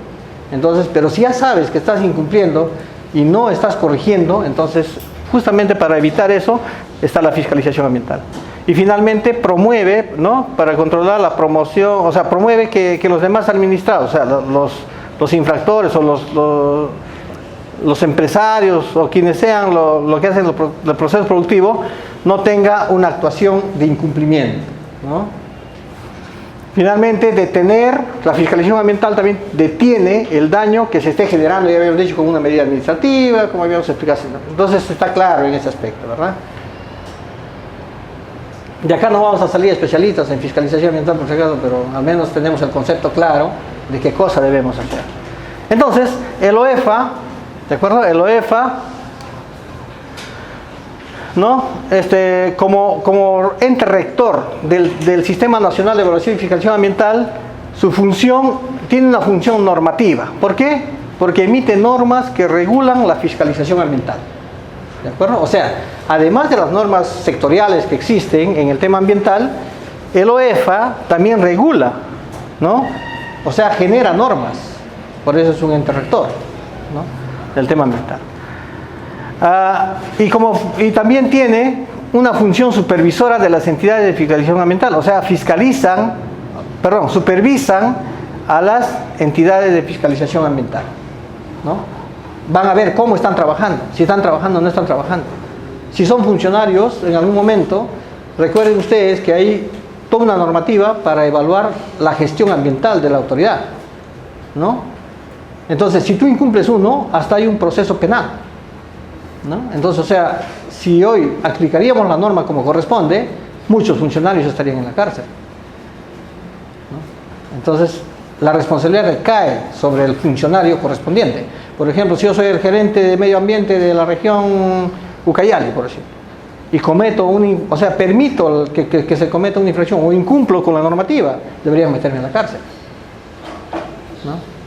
Speaker 1: Entonces, pero si ya sabes que estás incumpliendo y no estás corrigiendo, entonces justamente para evitar eso está la fiscalización ambiental. Y finalmente promueve, ¿no?, para controlar la promoción, o sea, promueve que los demás administrados, o sea, los infractores o los empresarios o quienes sean lo que hacen el proceso productivo, no tenga una actuación de incumplimiento, ¿no? Finalmente, la fiscalización ambiental también detiene el daño que se esté generando, ya habíamos dicho, con una medida administrativa, como habíamos explicado. Entonces está claro en ese aspecto, ¿verdad? De acá no vamos a salir especialistas en fiscalización ambiental, por si acaso, pero al menos tenemos el concepto claro de qué cosa debemos hacer. Entonces, el OEFA, ¿de acuerdo? El OEFA, ¿no?, como ente rector del Sistema Nacional de Evaluación y Fiscalización Ambiental, su función tiene una función normativa. ¿Por qué? Porque emite normas que regulan la fiscalización ambiental, ¿de acuerdo? O sea, además de las normas sectoriales que existen en el tema ambiental, el OEFA también regula, ¿no? O sea, genera normas. Por eso es un ente rector, ¿no?, del tema ambiental. Y también tiene una función supervisora de las entidades de fiscalización ambiental, o sea, supervisan a las entidades de fiscalización ambiental, ¿no? Van a ver cómo están trabajando, si están trabajando o no están trabajando. Si son funcionarios, en algún momento, recuerden ustedes que hay toda una normativa para evaluar la gestión ambiental de la autoridad, ¿no? Entonces, si tú incumples uno, hasta hay un proceso penal, ¿no? Entonces, o sea, si hoy aplicaríamos la norma como corresponde, muchos funcionarios estarían en la cárcel, ¿no? Entonces, la responsabilidad recae sobre el funcionario correspondiente. Por ejemplo, si yo soy el gerente de medio ambiente de la región Ucayali, por ejemplo, y permito que se cometa una infracción o incumplo con la normativa, deberían meterme en la cárcel, ¿no?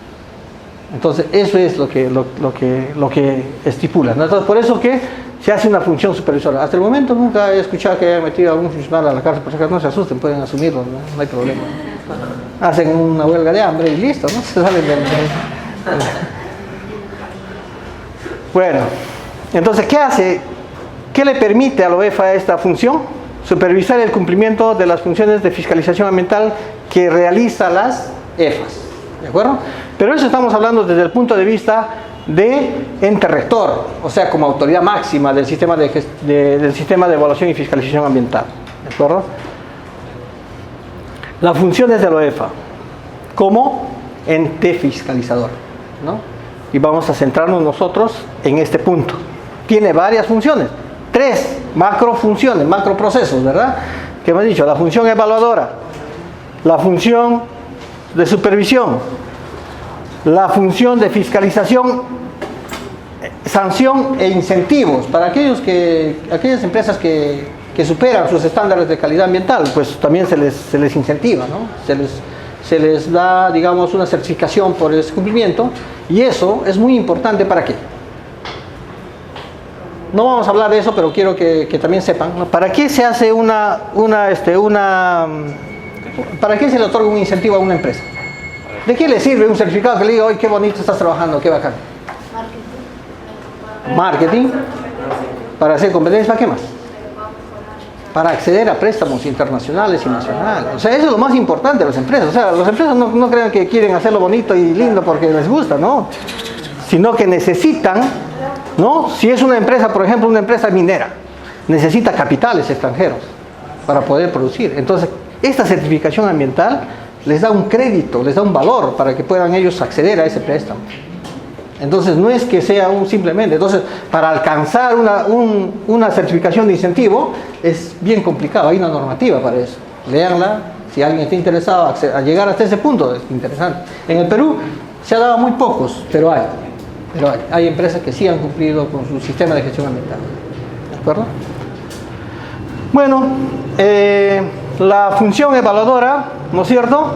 Speaker 1: Entonces, eso es lo que estipula, ¿no? Entonces, por eso que se hace una función supervisora. Hasta el momento nunca he escuchado que haya metido a algún funcionario a la cárcel, por si acaso no se asusten, pueden asumirlo, no hay problema. Hacen una huelga de hambre y listo, ¿no? Se salen del... Bueno, entonces, ¿qué hace? ¿Qué le permite a la OEFA esta función? Supervisar el cumplimiento de las funciones de fiscalización ambiental que realiza las EFAs, ¿de acuerdo? Pero eso estamos hablando desde el punto de vista de ente rector, o sea, como autoridad máxima del sistema del sistema de evaluación y fiscalización ambiental, ¿de acuerdo? Las funciones de la OEFA como ente fiscalizador, ¿no? Y vamos a centrarnos nosotros en este punto. Tiene varias funciones, 3 macrofunciones, macroprocesos, ¿verdad? Que hemos dicho, la función evaluadora, la función de supervisión, la función de fiscalización, sanción e incentivos para aquellas empresas que superan sus estándares de calidad ambiental, pues también se les incentiva, ¿no? Se les da, digamos, una certificación por ese cumplimiento, y eso es muy importante. ¿Para qué? No vamos a hablar de eso, pero quiero que también sepan, ¿no? ¿Para qué se hace para qué se le otorga un incentivo a una empresa? ¿De qué le sirve un certificado que le diga, oye, qué bonito estás trabajando, qué bacán? Marketing. Para hacer competencias, ¿para qué más? Para acceder a préstamos internacionales y nacionales. O sea, eso es lo más importante de las empresas. O sea, las empresas no crean que quieren hacerlo bonito y lindo porque les gusta, ¿no? Sino que necesitan, ¿no? Si es una empresa, por ejemplo, una empresa minera, necesita capitales extranjeros para poder producir. Entonces, esta certificación ambiental les da un crédito, les da un valor para que puedan ellos acceder a ese préstamo. Entonces, no es que sea simplemente. Entonces, para alcanzar una certificación de incentivo es bien complicado. Hay una normativa para eso. Léanla. Si alguien está interesado a llegar hasta ese punto, es interesante. En el Perú se ha dado muy pocos, pero hay. Hay empresas que sí han cumplido con su sistema de gestión ambiental. ¿De acuerdo? Bueno, la función evaluadora, ¿no es cierto?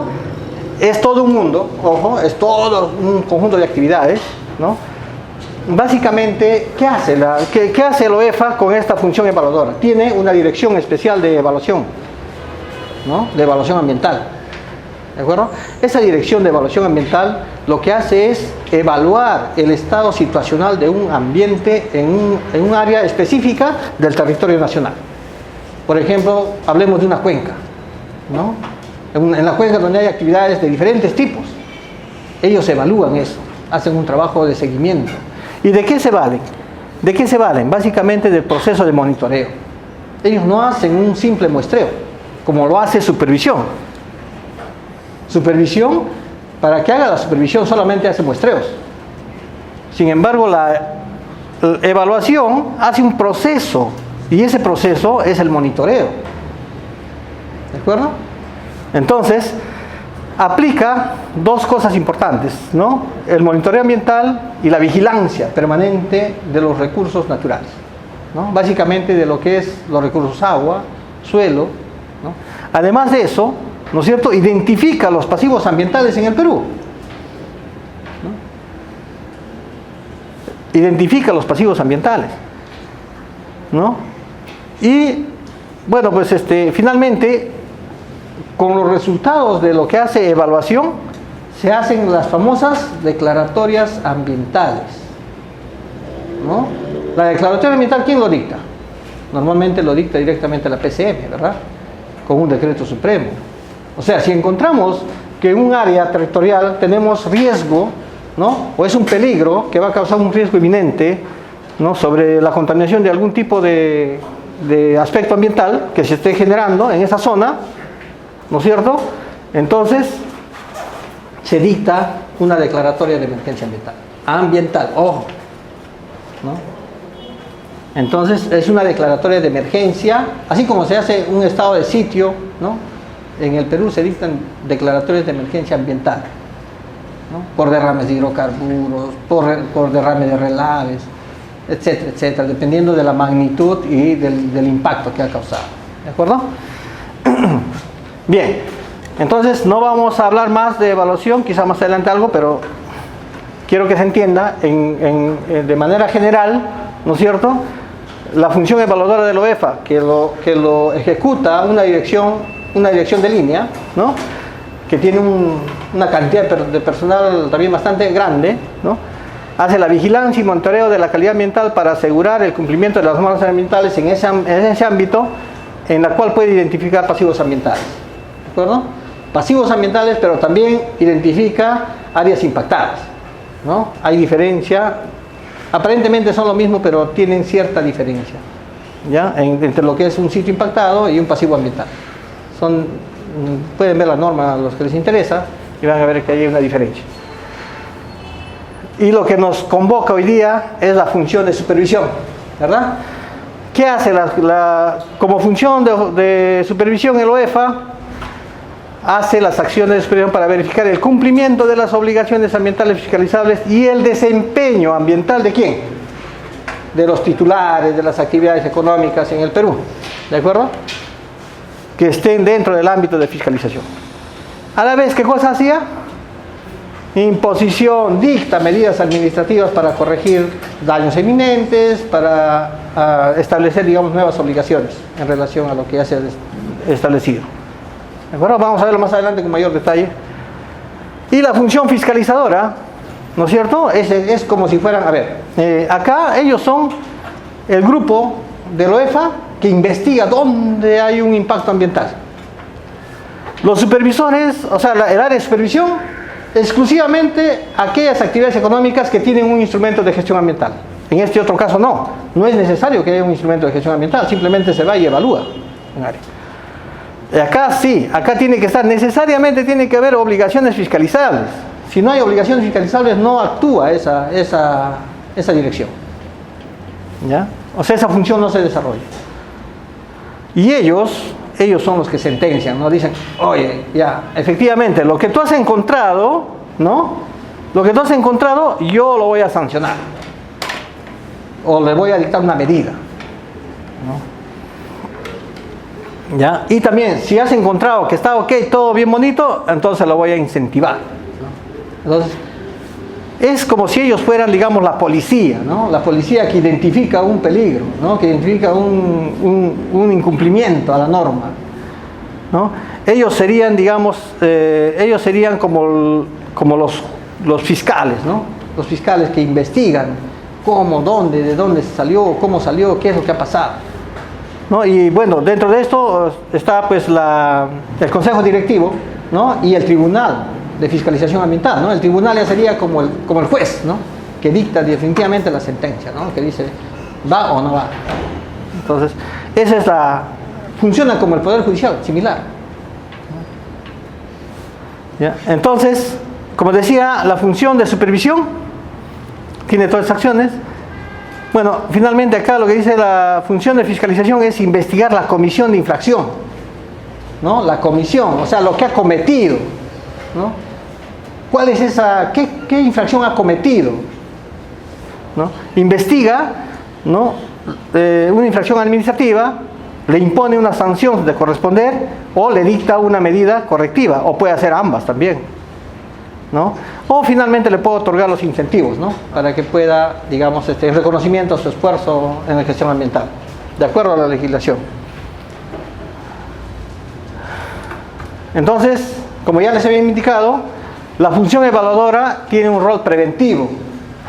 Speaker 1: Es todo un mundo, ojo, es todo un conjunto de actividades, ¿no? Básicamente, ¿qué hace el OEFA con esta función evaluadora? Tiene una dirección especial de evaluación, ¿no? De evaluación ambiental. ¿De acuerdo? Esa dirección de evaluación ambiental lo que hace es evaluar el estado situacional de un ambiente en un área específica del territorio nacional. Por ejemplo, hablemos de una cuenca, ¿no? En la cuenca donde hay actividades de diferentes tipos, ellos evalúan eso, hacen un trabajo de seguimiento. ¿Y de qué se valen? ¿De qué se valen? Básicamente del proceso de monitoreo. Ellos no hacen un simple muestreo, como lo hace supervisión. Supervisión, para que haga la supervisión solamente hace muestreos. Sin embargo, la evaluación hace un proceso, y ese proceso es el monitoreo. ¿De acuerdo? Entonces, aplica dos cosas importantes, ¿no? El monitoreo ambiental y la vigilancia permanente de los recursos naturales, ¿no? Básicamente de lo que es los recursos agua, suelo, ¿no? Además de eso, ¿no es cierto?, identifica los pasivos ambientales en el Perú, ¿no? Identifica los pasivos ambientales, ¿no? Y, bueno, pues finalmente, con los resultados de lo que hace evaluación, se hacen las famosas declaratorias ambientales, ¿no? La declaratoria ambiental, ¿quién lo dicta? Normalmente lo dicta directamente la PCM, ¿verdad? Con un decreto supremo. O sea, si encontramos que en un área territorial tenemos riesgo, ¿no? O es un peligro que va a causar un riesgo inminente, ¿no?, sobre la contaminación de algún tipo de aspecto ambiental que se esté generando en esa zona, ¿no es cierto? Entonces, se dicta una declaratoria de emergencia ambiental, ojo, ¿no? Entonces, es una declaratoria de emergencia, así como se hace un estado de sitio, ¿no? En el Perú se dictan declaratorias de emergencia ambiental, ¿no? Por derrames de hidrocarburos, por derrames de relaves, etcétera, etcétera, dependiendo de la magnitud y del impacto que ha causado. ¿De acuerdo? Bien, entonces no vamos a hablar más de evaluación, quizá más adelante algo, pero quiero que se entienda de manera general, ¿no es cierto?, la función evaluadora del OEFA, que lo ejecuta una dirección de línea, ¿no?, que tiene una cantidad de personal también bastante grande, ¿no?, hace la vigilancia y monitoreo de la calidad ambiental para asegurar el cumplimiento de las normas ambientales en ese ámbito, en la cual puede identificar pasivos ambientales. ¿De acuerdo? Pasivos ambientales, pero también identifica áreas impactadas, ¿no? Hay diferencia, aparentemente son lo mismo, pero tienen cierta diferencia, ¿ya? Entre lo que es un sitio impactado y un pasivo ambiental. Pueden ver la norma a los que les interesa y van a ver que hay una diferencia. Y lo que nos convoca hoy día es la función de supervisión, ¿verdad? ¿Qué hace como función de supervisión el OEFA? Hace las acciones de supervisión para verificar el cumplimiento de las obligaciones ambientales fiscalizables y el desempeño ambiental ¿de quién? De los titulares de las actividades económicas en el Perú, ¿de acuerdo?, que estén dentro del ámbito de fiscalización. A la vez, ¿qué cosa hacía? Imposición, dicta medidas administrativas para corregir daños eminentes, para establecer, digamos, nuevas obligaciones en relación a lo que ya se ha establecido. ¿De acuerdo? Vamos a verlo más adelante con mayor detalle. Y la función fiscalizadora, ¿no es cierto? Es como si fueran, acá ellos son el grupo de la OEFA que investiga dónde hay un impacto ambiental. Los supervisores, o sea, el área de supervisión, exclusivamente aquellas actividades económicas que tienen un instrumento de gestión ambiental. En este otro caso no es necesario que haya un instrumento de gestión ambiental, simplemente se va y evalúa en área. Acá sí, acá tiene que estar, necesariamente tiene que haber obligaciones fiscalizables. Si no hay obligaciones fiscalizables, no actúa esa dirección. ¿Ya? O sea, esa función no se desarrolla. Y ellos son los que sentencian, ¿no? Dicen, oye, ya, efectivamente, lo que tú has encontrado, ¿no? Lo que tú has encontrado, yo lo voy a sancionar. O le voy a dictar una medida, ¿no? ¿Ya? Y también, si has encontrado que está ok, todo bien bonito, entonces lo voy a incentivar, ¿no? Entonces, es como si ellos fueran, digamos, la policía, ¿no? La policía que identifica un peligro, ¿no? Que identifica un incumplimiento a la norma, ¿no? Ellos serían, digamos, como los fiscales, ¿no? Los fiscales que investigan cómo, dónde, de dónde salió, cómo salió, qué es lo que ha pasado, ¿no? Y bueno, dentro de esto está pues el Consejo Directivo, ¿no? Y el Tribunal de Fiscalización Ambiental, ¿no? El tribunal ya sería como el juez, ¿no? Que dicta definitivamente la sentencia, ¿no? Que dice, va o no va. Entonces, funciona como el Poder Judicial, similar, ¿no? ¿Ya? Entonces, como decía, la función de supervisión tiene todas estas acciones. Bueno, finalmente acá lo que dice la función de fiscalización es investigar la comisión de infracción, ¿no? La comisión, o sea, lo que ha cometido, ¿no? ¿Cuál es qué infracción ha cometido, ¿no? Investiga, ¿no? Una infracción administrativa, le impone una sanción de corresponder o le dicta una medida correctiva, o puede hacer ambas también, ¿no? O finalmente le puede otorgar los incentivos, ¿no? Para que pueda, digamos, el reconocimiento a su esfuerzo en la gestión ambiental, de acuerdo a la legislación. Entonces, como ya les había indicado, la función evaluadora tiene un rol preventivo,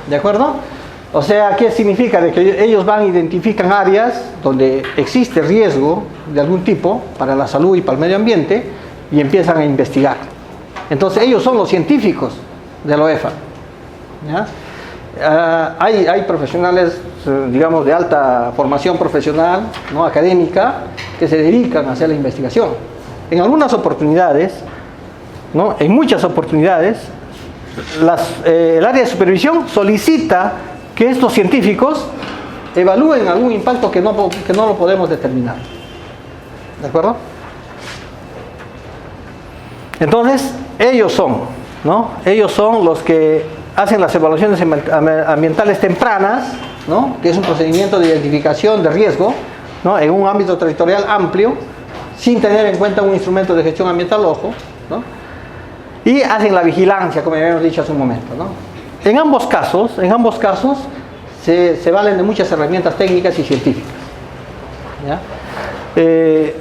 Speaker 1: ¿de acuerdo? O sea, ¿qué significa? De que ellos identifican áreas donde existe riesgo de algún tipo para la salud y para el medio ambiente y empiezan a investigar. Entonces ellos son los científicos de la OEFA, ¿ya? Hay profesionales, digamos, de alta formación profesional, ¿no? Académica, que se dedican a hacer la investigación. En algunas oportunidades, ¿no? En muchas oportunidades, el área de supervisión solicita que estos científicos evalúen algún impacto que no lo podemos determinar. ¿De acuerdo? Entonces, ellos son, ¿no? Ellos son los que hacen las evaluaciones ambientales tempranas, ¿no? Que es un procedimiento de identificación de riesgo, ¿no? En un ámbito territorial amplio, sin tener en cuenta un instrumento de gestión ambiental, ojo, ¿no? Y hacen la vigilancia, como ya habíamos dicho hace un momento, ¿no? En ambos casos se valen de muchas herramientas técnicas y científicas, ¿ya?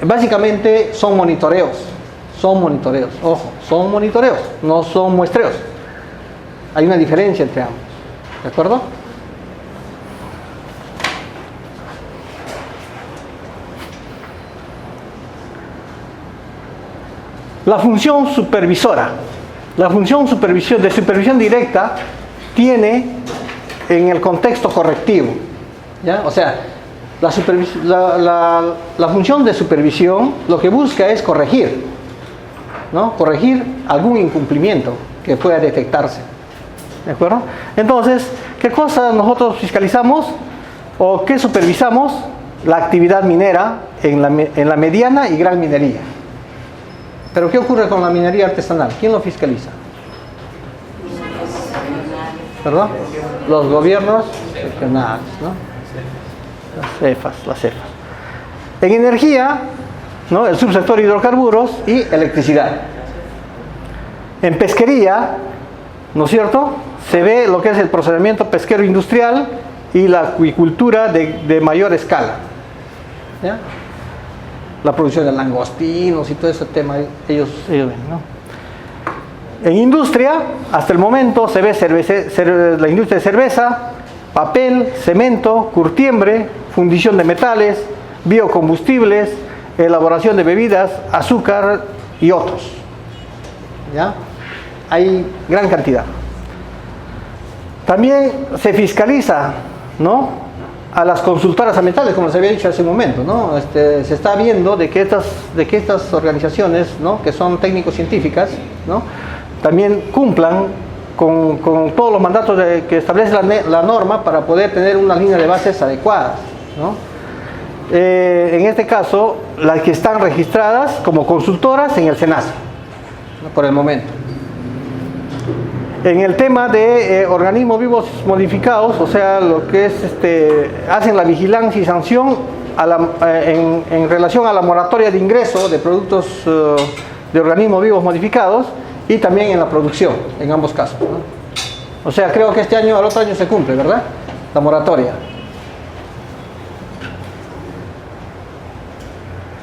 Speaker 1: Básicamente son monitoreos, ojo, son monitoreos, no son muestreos. Hay una diferencia entre ambos, ¿de acuerdo? La función supervisora, la función de supervisión directa tiene en el contexto correctivo, ¿ya? O sea, la función de supervisión lo que busca es corregir, ¿no? Corregir algún incumplimiento que pueda detectarse, ¿de acuerdo? Entonces, ¿qué cosa nosotros fiscalizamos o qué supervisamos? La actividad minera en la mediana y gran minería. Pero ¿qué ocurre con la minería artesanal? ¿Quién lo fiscaliza? ¿Perdón? Los gobiernos regionales, ¿no? Las CEFAS. En energía, ¿no? El subsector hidrocarburos y electricidad. En pesquería, ¿no es cierto? Se ve lo que es el procedimiento pesquero industrial y la acuicultura de mayor escala, ¿ya? La producción de langostinos y todo ese tema, ellos ven, ¿no? En industria, hasta el momento se ve la industria de cerveza, papel, cemento, curtiembre, fundición de metales, biocombustibles, elaboración de bebidas, azúcar y otros. ¿Ya? Hay gran cantidad. También se fiscaliza, ¿no?, a las consultoras ambientales, como les había dicho hace un momento, ¿no? Se está viendo de que estas organizaciones, ¿no?, que son técnico-científicas, ¿no?, también cumplan con todos los mandatos que establece la norma para poder tener una línea de bases adecuadas, ¿no? En este caso, las que están registradas como consultoras en el SENACE, ¿no?, por el momento. En el tema de organismos vivos modificados, o sea, lo que es, hacen la vigilancia y sanción en relación a la moratoria de ingreso de productos de organismos vivos modificados y también en la producción, en ambos casos, ¿no? O sea, creo que este año, al otro año se cumple, ¿verdad?, la moratoria.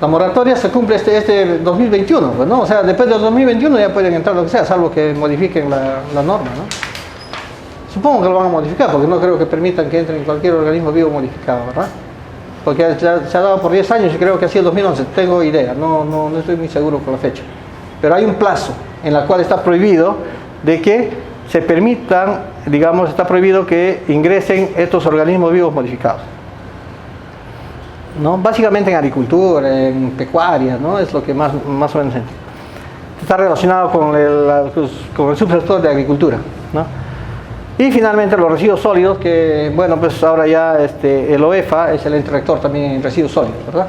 Speaker 1: La moratoria se cumple este 2021, pues, ¿no? O sea, después del 2021 ya pueden entrar lo que sea, salvo que modifiquen la norma, ¿no? Supongo que lo van a modificar, porque no creo que permitan que entren cualquier organismo vivo modificado, ¿verdad? Porque se ha dado por 10 años y creo que ha sido el 2011, tengo idea, no estoy muy seguro con la fecha. Pero hay un plazo en la cual está prohibido de que se permitan, digamos, está prohibido que ingresen estos organismos vivos modificados, ¿no? Básicamente en agricultura, en pecuaria, ¿no? Es lo que más o menos está relacionado con el subsector de agricultura, ¿no? Y finalmente los residuos sólidos, que bueno, pues ahora ya el OEFA es el ente rector también en residuos sólidos, ¿verdad?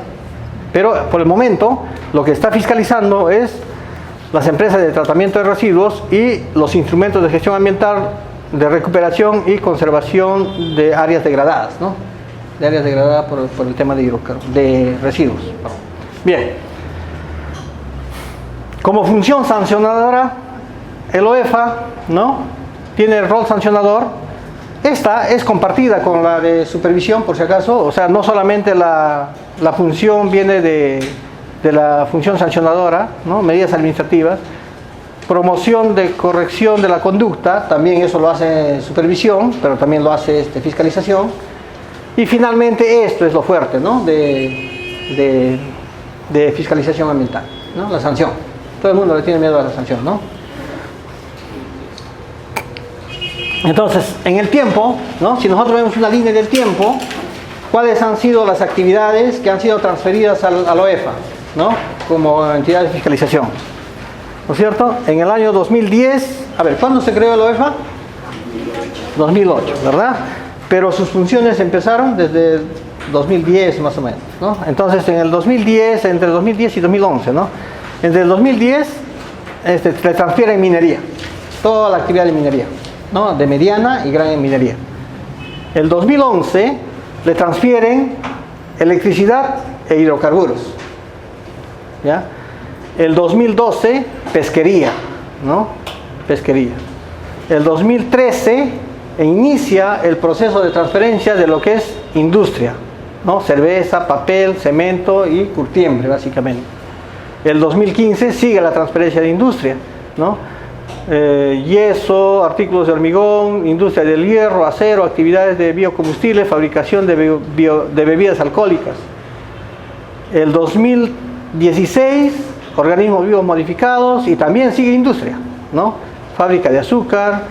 Speaker 1: Pero por el momento lo que está fiscalizando es las empresas de tratamiento de residuos y los instrumentos de gestión ambiental, de recuperación y conservación de áreas degradadas, ¿no?, de áreas degradadas por el tema de residuos. Bien, como función sancionadora, el OEFA, ¿no?, tiene el rol sancionador. Esta es compartida con la de supervisión, por si acaso, o sea, no solamente la función viene de la función sancionadora, ¿no?, medidas administrativas, promoción de corrección de la conducta, también eso lo hace supervisión, pero también lo hace fiscalización. Y finalmente esto es lo fuerte, ¿no?, de fiscalización ambiental, ¿no?, la sanción. Todo el mundo le tiene miedo a la sanción, ¿no? Entonces, en el tiempo, ¿no?, si nosotros vemos una línea del tiempo, ¿cuáles han sido las actividades que han sido transferidas al OEFA, ¿no?, como entidad de fiscalización? ¿No es cierto? En el año 2010, a ver, ¿cuándo se creó el OEFA? 2008, ¿verdad? Pero sus funciones empezaron desde 2010 más o menos, ¿no? Entonces en el 2010, entre 2010 y 2011, ¿no?, entre el 2010 le transfieren minería, toda la actividad de minería, ¿no?, de mediana y gran minería. El 2011 le transfieren electricidad e hidrocarburos, ¿ya? El 2012 pesquería, ¿no?, pesquería. El 2013 inicia el proceso de transferencia de lo que es industria, ¿no?, cerveza, papel, cemento y curtiembre, básicamente. El 2015 sigue la transferencia de industria, ¿no?, yeso, artículos de hormigón, industria del hierro, acero, actividades de biocombustible, fabricación de bebidas alcohólicas. El 2016, organismos vivos modificados y también sigue industria, ¿no?, fábrica de azúcar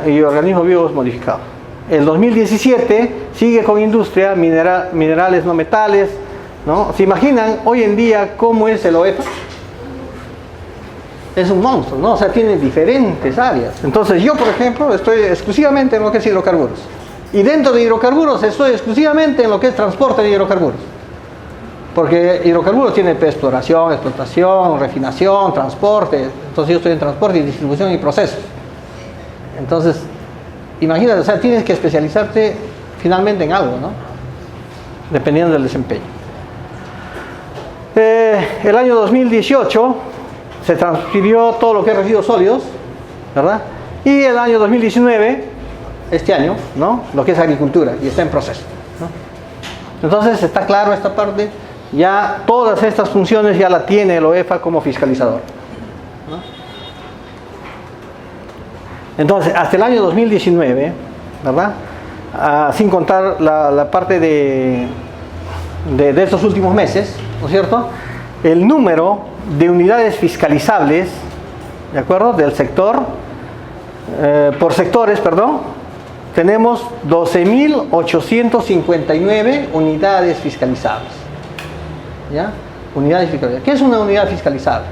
Speaker 1: y organismos vivos modificados. El 2017 sigue con industria, minerales no metales, ¿no? ¿Se imaginan hoy en día cómo es el OEFA? Es un monstruo, ¿no? O sea, tiene diferentes áreas. Entonces yo, por ejemplo, estoy exclusivamente en lo que es hidrocarburos. Y dentro de hidrocarburos estoy exclusivamente en lo que es transporte de hidrocarburos. Porque hidrocarburos tiene exploración, explotación, refinación, transporte. Entonces yo estoy en transporte y distribución y procesos. Entonces, imagínate, o sea, tienes que especializarte finalmente en algo, ¿no?, dependiendo del desempeño. El año 2018 se transfirió todo lo que es residuos sólidos, ¿verdad? Y el año 2019, este año, ¿no?, lo que es agricultura, y está en proceso, ¿no? Entonces, está claro esta parte, ya todas estas funciones ya la tiene el OEFA como fiscalizador, ¿no? Entonces, hasta el año 2019, ¿verdad?, sin contar la parte de estos últimos meses, ¿no es cierto? El número de unidades fiscalizables, ¿de acuerdo?, del sector, por sectores, perdón, tenemos 12.859 unidades fiscalizables. ¿Ya? Unidades fiscalizables. ¿Qué es una unidad fiscalizable?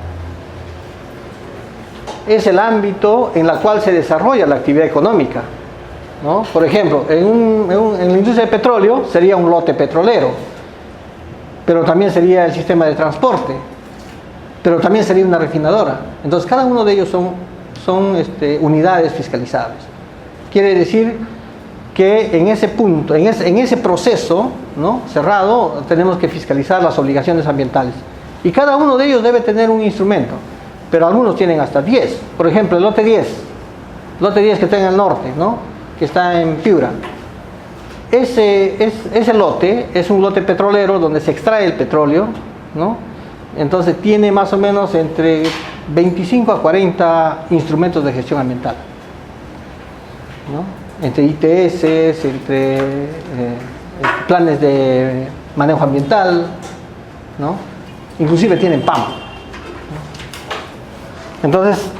Speaker 1: Es el ámbito en el cual se desarrolla la actividad económica, ¿no? Por ejemplo, en la industria de petróleo sería un lote petrolero, pero también sería el sistema de transporte, pero también sería una refinadora. Entonces cada uno de ellos son unidades fiscalizables. Quiere decir que en ese punto, en ese proceso, ¿no?, cerrado, tenemos que fiscalizar las obligaciones ambientales. Y cada uno de ellos debe tener un instrumento, pero algunos tienen hasta 10. Por ejemplo, el lote 10 que está en el norte, ¿no?, que está en Piura. Ese lote es un lote petrolero donde se extrae el petróleo, ¿no? Entonces tiene más o menos entre 25 a 40 instrumentos de gestión ambiental, ¿no? Entre ITS, entre planes de manejo ambiental, ¿no? Inclusive tienen PAM. Entonces,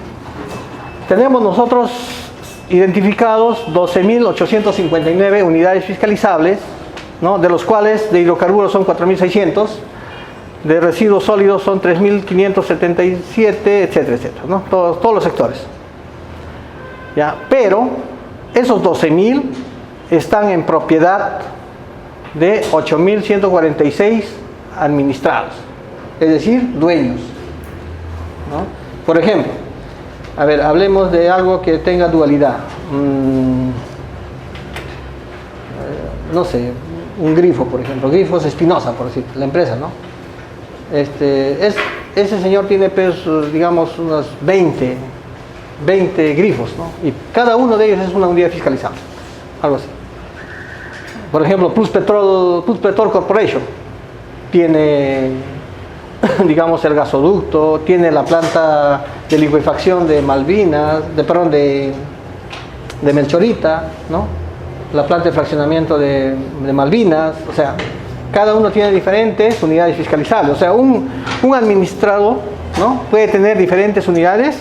Speaker 1: tenemos nosotros identificados 12.859 unidades fiscalizables, ¿no?, de los cuales de hidrocarburos son 4.600, de residuos sólidos son 3.577, etcétera, etcétera, ¿no? Todos los sectores. ¿Ya? Pero esos 12.000 están en propiedad de 8.146 administrados, es decir, dueños, ¿no? Por ejemplo, a ver, hablemos de algo que tenga dualidad. No sé, un grifo, por ejemplo. Grifos Espinosa, por decir, la empresa, ¿no? Ese señor tiene, pues, digamos, unos 20 grifos, ¿no? Y cada uno de ellos es una unidad fiscalizable, algo así. Por ejemplo, Plus Petrol Corporation tiene, digamos, el gasoducto, tiene la planta de liquefacción de Malvinas, de Melchorita, ¿no?, la planta de fraccionamiento de Malvinas. O sea, cada uno tiene diferentes unidades fiscalizables. O sea, un administrado, ¿no?, puede tener diferentes unidades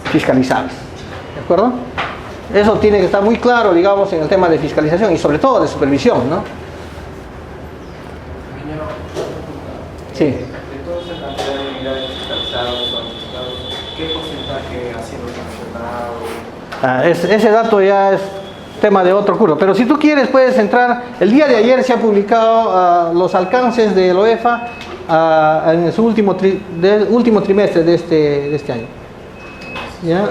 Speaker 1: fiscalizables, ¿de acuerdo? Eso tiene que estar muy claro, digamos, en el tema de fiscalización y sobre todo de supervisión, ¿no? Sí.
Speaker 5: De toda esa cantidad de unidades fiscalizadas o administrados, ¿qué porcentaje ha sido sancionado?
Speaker 1: Ese dato ya es tema de otro curso, pero si tú quieres puedes entrar. El día de ayer se ha publicado los alcances del OEFA en su último trimestre de este año, ¿ya?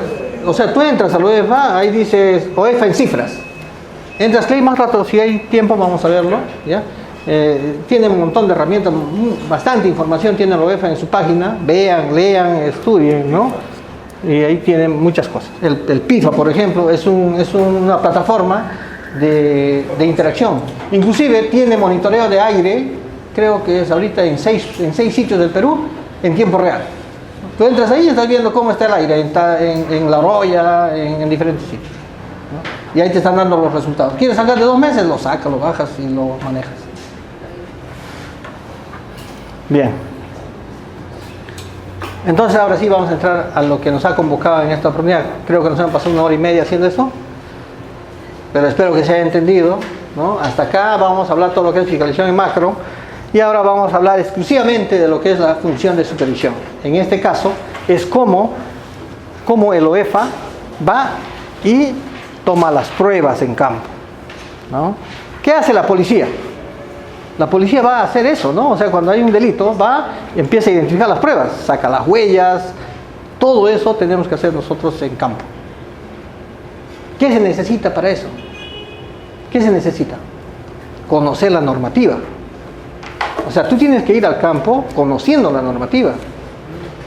Speaker 1: O sea, tú entras al OEFA, ahí dices OEFA en cifras, entras, Clay, más rato, si hay tiempo vamos a verlo, ¿ya? Tiene un montón de herramientas, bastante información tiene el OEFA en su página. Vean, lean, estudien, ¿no? Y ahí tienen muchas cosas. El PIFA, por ejemplo, es una plataforma de interacción. Inclusive tiene monitoreo de aire, creo que es ahorita en seis sitios del Perú, en tiempo real. Tú entras ahí y estás viendo cómo está el aire en La Roya, en diferentes sitios, ¿no? Y ahí te están dando los resultados. ¿Quieres sacar de 2 meses? Lo sacas, lo bajas y lo manejas. Bien. Entonces ahora sí vamos a entrar a lo que nos ha convocado en esta oportunidad. Creo que nos han pasado 1 hora y media haciendo eso, pero espero que se haya entendido, ¿no? Hasta acá vamos a hablar todo lo que es fiscalización en macro, y ahora vamos a hablar exclusivamente de lo que es la función de supervisión. En este caso es cómo el OEFA va y toma las pruebas en campo, ¿no? ¿Qué hace la policía? La policía va a hacer eso, ¿no? O sea, cuando hay un delito, va y empieza a identificar las pruebas, saca las huellas, todo eso tenemos que hacer nosotros en campo. ¿Qué se necesita para eso? ¿Qué se necesita? Conocer la normativa. O sea, tú tienes que ir al campo conociendo la normativa.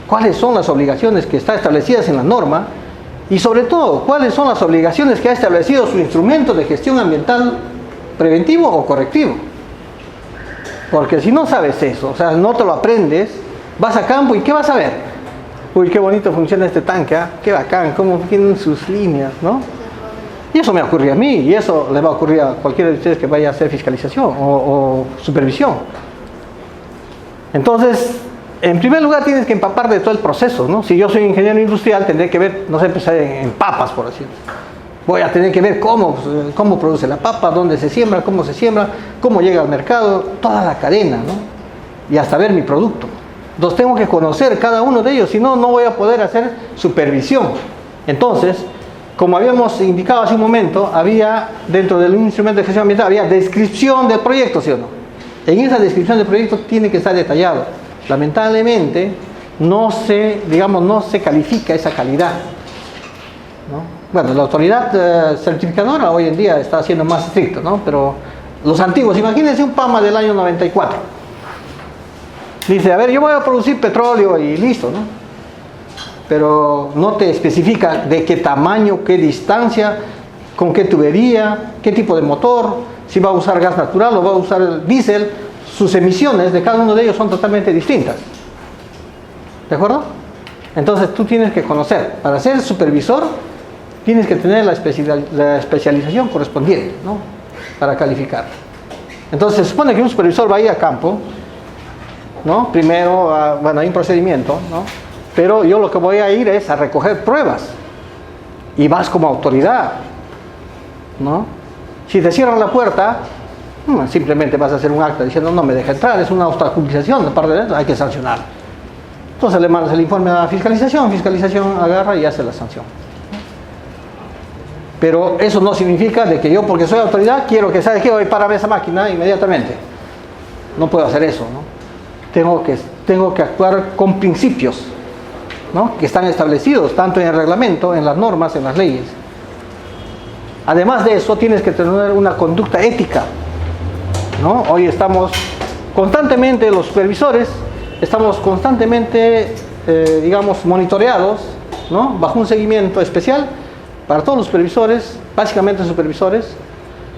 Speaker 1: ¿Cuáles son las obligaciones que están establecidas en la norma? Y sobre todo, ¿cuáles son las obligaciones que ha establecido su instrumento de gestión ambiental preventivo o correctivo? Porque si no sabes eso, o sea, no te lo aprendes, vas a campo y ¿qué vas a ver? Uy, qué bonito funciona este tanque, ¿eh? Qué bacán, cómo tienen sus líneas, ¿no? Y eso me ocurrió a mí, y eso le va a ocurrir a cualquiera de ustedes que vaya a hacer fiscalización o supervisión. Entonces, en primer lugar tienes que empapar de todo el proceso, ¿no? Si yo soy ingeniero industrial, tendré que ver, no sé, empezar en papas, por decirlo. Voy a tener que ver cómo produce la papa, dónde se siembra, cómo llega al mercado, toda la cadena, ¿no? Y hasta ver mi producto. Entonces tengo que conocer cada uno de ellos, si no, no voy a poder hacer supervisión. Entonces, como habíamos indicado hace un momento, había dentro del instrumento de gestión ambiental, había descripción del proyecto, ¿sí o no? En esa descripción del proyecto tiene que estar detallado. Lamentablemente, no se califica esa calidad, ¿no? Bueno, la autoridad certificadora hoy en día está siendo más estricto, ¿no? Pero los antiguos, imagínense un PAMA del año 94. Dice, a ver, yo voy a producir petróleo y listo, ¿no? Pero no te especifica de qué tamaño, qué distancia, con qué tubería, qué tipo de motor, si va a usar gas natural o va a usar diésel. Sus emisiones de cada uno de ellos son totalmente distintas. ¿De acuerdo? Entonces tú tienes que conocer. Para ser supervisor, tienes que tener la especialización correspondiente, ¿no? Para calificar. Entonces se supone que un supervisor va a ir a campo, ¿no? Primero, hay un procedimiento, ¿no? Pero yo lo que voy a ir es a recoger pruebas. Y vas como autoridad, ¿no? Si te cierran la puerta, simplemente vas a hacer un acta diciendo no me deja entrar, es una obstaculización de parte de eso, hay que sancionar. Entonces le mandas el informe a fiscalización agarra y hace la sanción. Pero eso no significa de que yo, porque soy autoridad, quiero que, ¿sabes qué? Hoy párame esa máquina inmediatamente. No puedo hacer eso, ¿no? Tengo que actuar con principios, ¿no? Que están establecidos tanto en el reglamento, en las normas, en las leyes. Además de eso, tienes que tener una conducta ética, ¿no? Hoy estamos constantemente, los supervisores, estamos constantemente, monitoreados, ¿no? Bajo un seguimiento especial para todos los supervisores, básicamente supervisores,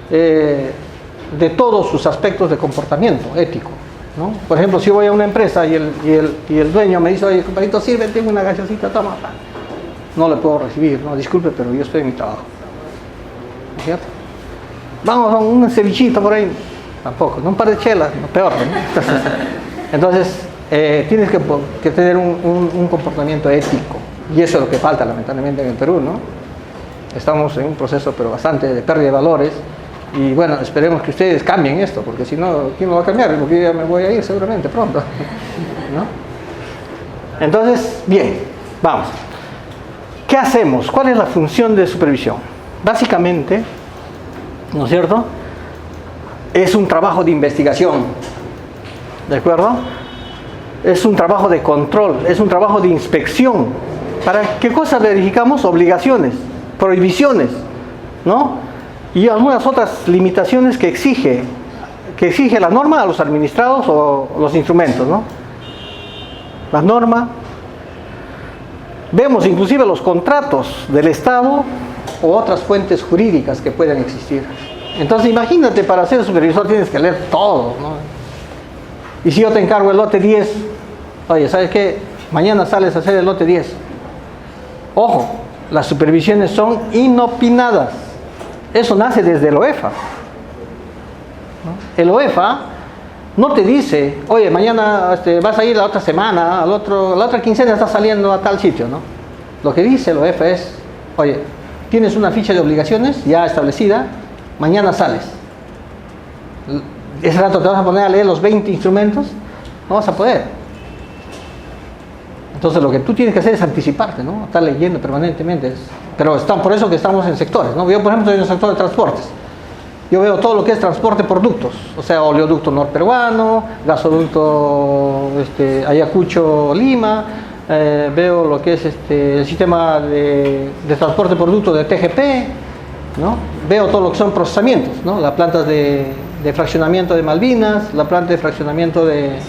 Speaker 1: de todos sus aspectos de comportamiento ético, ¿no? Por ejemplo, si voy a una empresa y el dueño me dice, oye, compadrito, sirve, tengo una gaseosita, toma. No le puedo recibir, no, disculpe, pero yo estoy en mi trabajo. ¿No es cierto? Vamos a un cevichito por ahí. Tampoco, no un par de chelas, no, peor, ¿no? Entonces, tienes que tener un comportamiento ético. Y eso es lo que falta, lamentablemente, en el Perú, ¿no? Estamos en un proceso, pero bastante de pérdida de valores. Y bueno, esperemos que ustedes cambien esto, porque si no, ¿quién lo va a cambiar? Porque yo ya me voy a ir seguramente pronto, ¿no? Entonces, bien, vamos. ¿Qué hacemos? ¿Cuál es la función de supervisión? Básicamente, ¿no es cierto?, es un trabajo de investigación, ¿de acuerdo? Es un trabajo de control, es un trabajo de inspección. ¿Para qué cosas verificamos? Obligaciones, prohibiciones, ¿no? Y algunas otras limitaciones que exige la norma a los administrados o los instrumentos, ¿no? La norma. Vemos inclusive los contratos del Estado o otras fuentes jurídicas que puedan existir. Entonces imagínate, para ser supervisor tienes que leer todo, ¿no? Y si yo te encargo el lote 10, oye, ¿sabes qué? Mañana sales a hacer el lote 10. Ojo, las supervisiones son inopinadas. Eso nace desde el OEFA, ¿no? El OEFA no te dice, oye, mañana vas a ir la otra semana, la otra quincena está saliendo a tal sitio, ¿no? Lo que dice el OEFA es, oye, tienes una ficha de obligaciones ya establecida, mañana sales. Ese rato te vas a poner a leer los 20 instrumentos, no vas a poder. Entonces lo que tú tienes que hacer es anticiparte, ¿no? Estar leyendo permanentemente. Pero por eso que estamos en sectores, ¿no? Yo, por ejemplo, estoy en el sector de transportes. Yo veo todo lo que es transporte de productos, o sea, oleoducto norperuano, gasoducto Ayacucho-Lima, veo lo que es el sistema de transporte de productos de TGP, ¿no? Veo todo lo que son procesamientos, ¿no? Las plantas de fraccionamiento de Malvinas, la planta de fraccionamiento de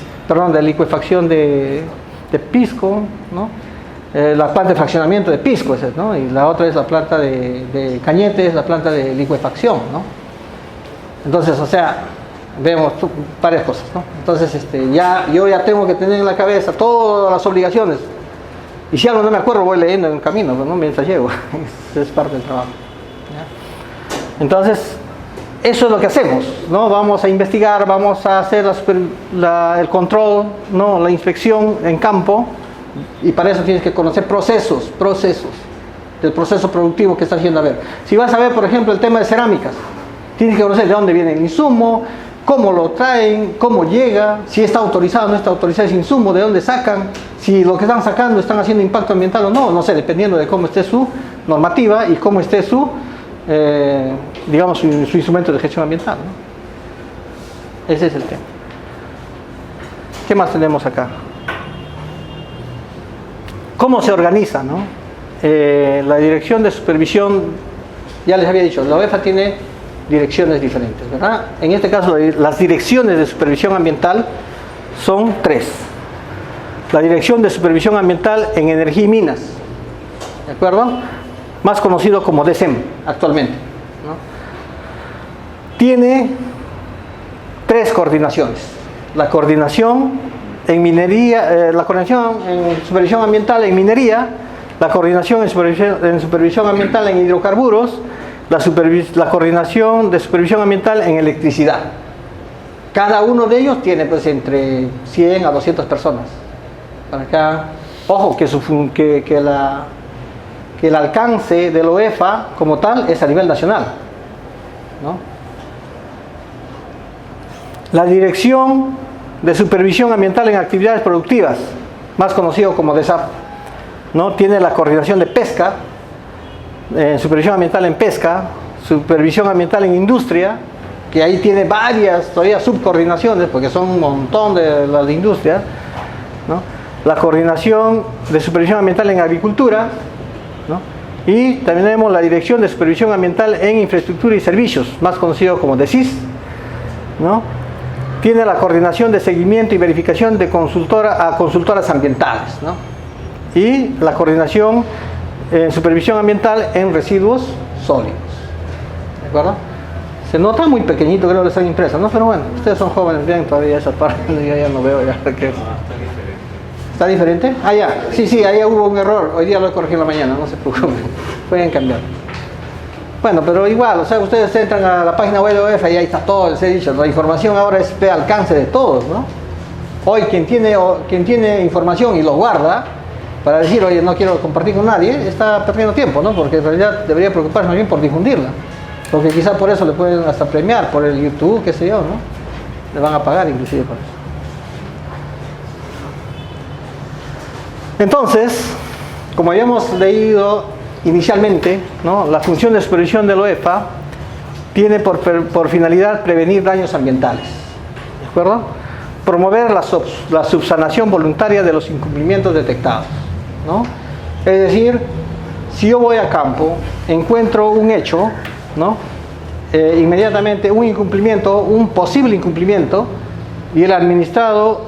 Speaker 1: licuefacción de Pisco, ¿no? La planta de fraccionamiento de Pisco, ¿no? Y la otra es la planta de Cañete, es la planta de licuefacción, ¿no? Entonces, o sea, vemos varias cosas, ¿no? Entonces, yo ya tengo que tener en la cabeza todas las obligaciones. Y si algo no me acuerdo, voy leyendo en el camino, ¿no? Mientras llego. Es parte del trabajo, ¿ya? Entonces, eso es lo que hacemos, ¿no? Vamos a investigar, vamos a hacer el control, ¿no? La inspección en campo, y para eso tienes que conocer procesos del proceso productivo que está haciendo. A ver, si vas a ver, por ejemplo, el tema de cerámicas, tienes que conocer de dónde viene el insumo, cómo lo traen, cómo llega, si está autorizado o no está autorizado ese insumo, de dónde sacan, si lo que están sacando están haciendo impacto ambiental o no, no sé, dependiendo de cómo esté su normativa y cómo esté su, digamos, su instrumento de gestión ambiental, ¿no? Ese es el tema. ¿Qué más tenemos acá? ¿Cómo se organiza, no? La dirección de supervisión, ya les había dicho, la OEFA tiene direcciones diferentes, ¿verdad? En este caso, las direcciones de supervisión ambiental son 3. La dirección de supervisión ambiental en energía y minas, ¿de acuerdo? Más conocido como DECEM actualmente, ¿no? Tiene 3 coordinaciones. La coordinación en minería, la coordinación en supervisión ambiental en minería, la coordinación en supervisión ambiental en hidrocarburos, la coordinación de supervisión ambiental en electricidad. Cada uno de ellos tiene pues entre 100 a 200 personas. Para acá, ojo, que el alcance de la OEFA como tal es a nivel nacional, ¿no? La dirección de supervisión ambiental en actividades productivas, más conocido como DESAP, ¿no? Tiene la coordinación de pesca, supervisión ambiental en pesca, supervisión ambiental en industria, que ahí tiene varias todavía subcoordinaciones, porque son un montón de las industrias, ¿no? La coordinación de supervisión ambiental en agricultura, ¿no? Y también tenemos la dirección de supervisión ambiental en infraestructura y servicios, más conocido como DESIS, ¿no? Tiene la coordinación de seguimiento y verificación de consultoras ambientales, ¿no? Y la coordinación en supervisión ambiental en residuos sólidos, ¿de acuerdo? Se nota muy pequeñito, creo que están impresas, ¿no? Pero bueno, ustedes son jóvenes, bien todavía esa parte, yo ya no veo ya qué es. ¿Está diferente? Ah, ya, sí, ahí hubo un error, hoy día lo he corregido en la mañana, no se preocupen, pueden cambiar. Bueno, pero igual, o sea, ustedes entran a la página web de OEFA y ahí está todo, les he dicho, la información ahora es de alcance de todos, ¿no? Hoy quien tiene información y lo guarda, para decir, oye, no quiero compartir con nadie, está perdiendo tiempo, ¿no? Porque en realidad debería preocuparse más bien por difundirla. Porque quizá por eso le pueden hasta premiar, por el YouTube, qué sé yo, ¿no? Le van a pagar inclusive por eso. Entonces, como habíamos leído inicialmente, ¿no? La función de supervisión de la OEFA tiene por finalidad prevenir daños ambientales, ¿de acuerdo? Promover la subsanación voluntaria de los incumplimientos detectados, ¿no? Es decir, si yo voy a campo, encuentro un hecho, ¿no? Inmediatamente un incumplimiento, un posible incumplimiento, y el administrado,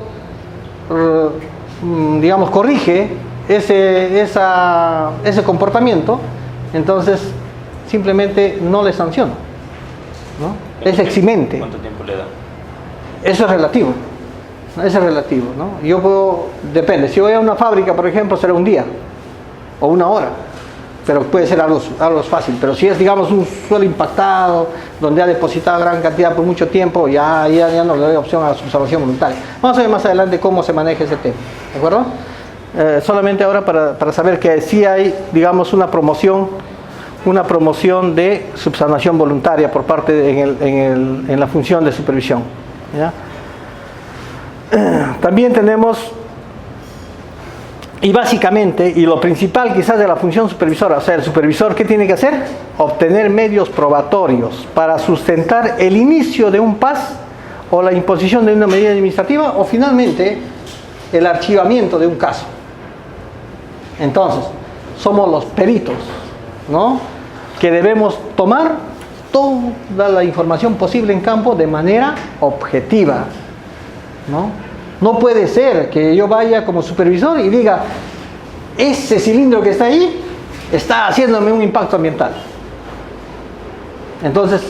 Speaker 1: digamos, corrige ese comportamiento, entonces simplemente no le sanciono, ¿no? Es eximente.
Speaker 2: ¿Cuánto tiempo le da?
Speaker 1: Eso es relativo. Eso es relativo, ¿no? Yo puedo, depende, si voy a una fábrica, por ejemplo, será un día o una hora, pero puede ser algo fácil. Pero si es, digamos, un suelo impactado, donde ha depositado gran cantidad por mucho tiempo, ya no le doy opción a la subsanación voluntaria. Vamos a ver más adelante cómo se maneja ese tema, ¿de acuerdo? Solamente ahora para saber que sí hay, digamos, una promoción de subsanación voluntaria por parte en la función de supervisión, ¿ya? También tenemos, y básicamente, y lo principal quizás de la función supervisora, o sea, el supervisor, ¿qué tiene que hacer? Obtener medios probatorios para sustentar el inicio de un PAS o la imposición de una medida administrativa o finalmente el archivamiento de un caso. Entonces, somos los peritos, ¿no? Que debemos tomar toda la información posible en campo de manera objetiva, ¿no? No puede ser que yo vaya como supervisor y diga, ese cilindro que está ahí está haciéndome un impacto ambiental. Entonces,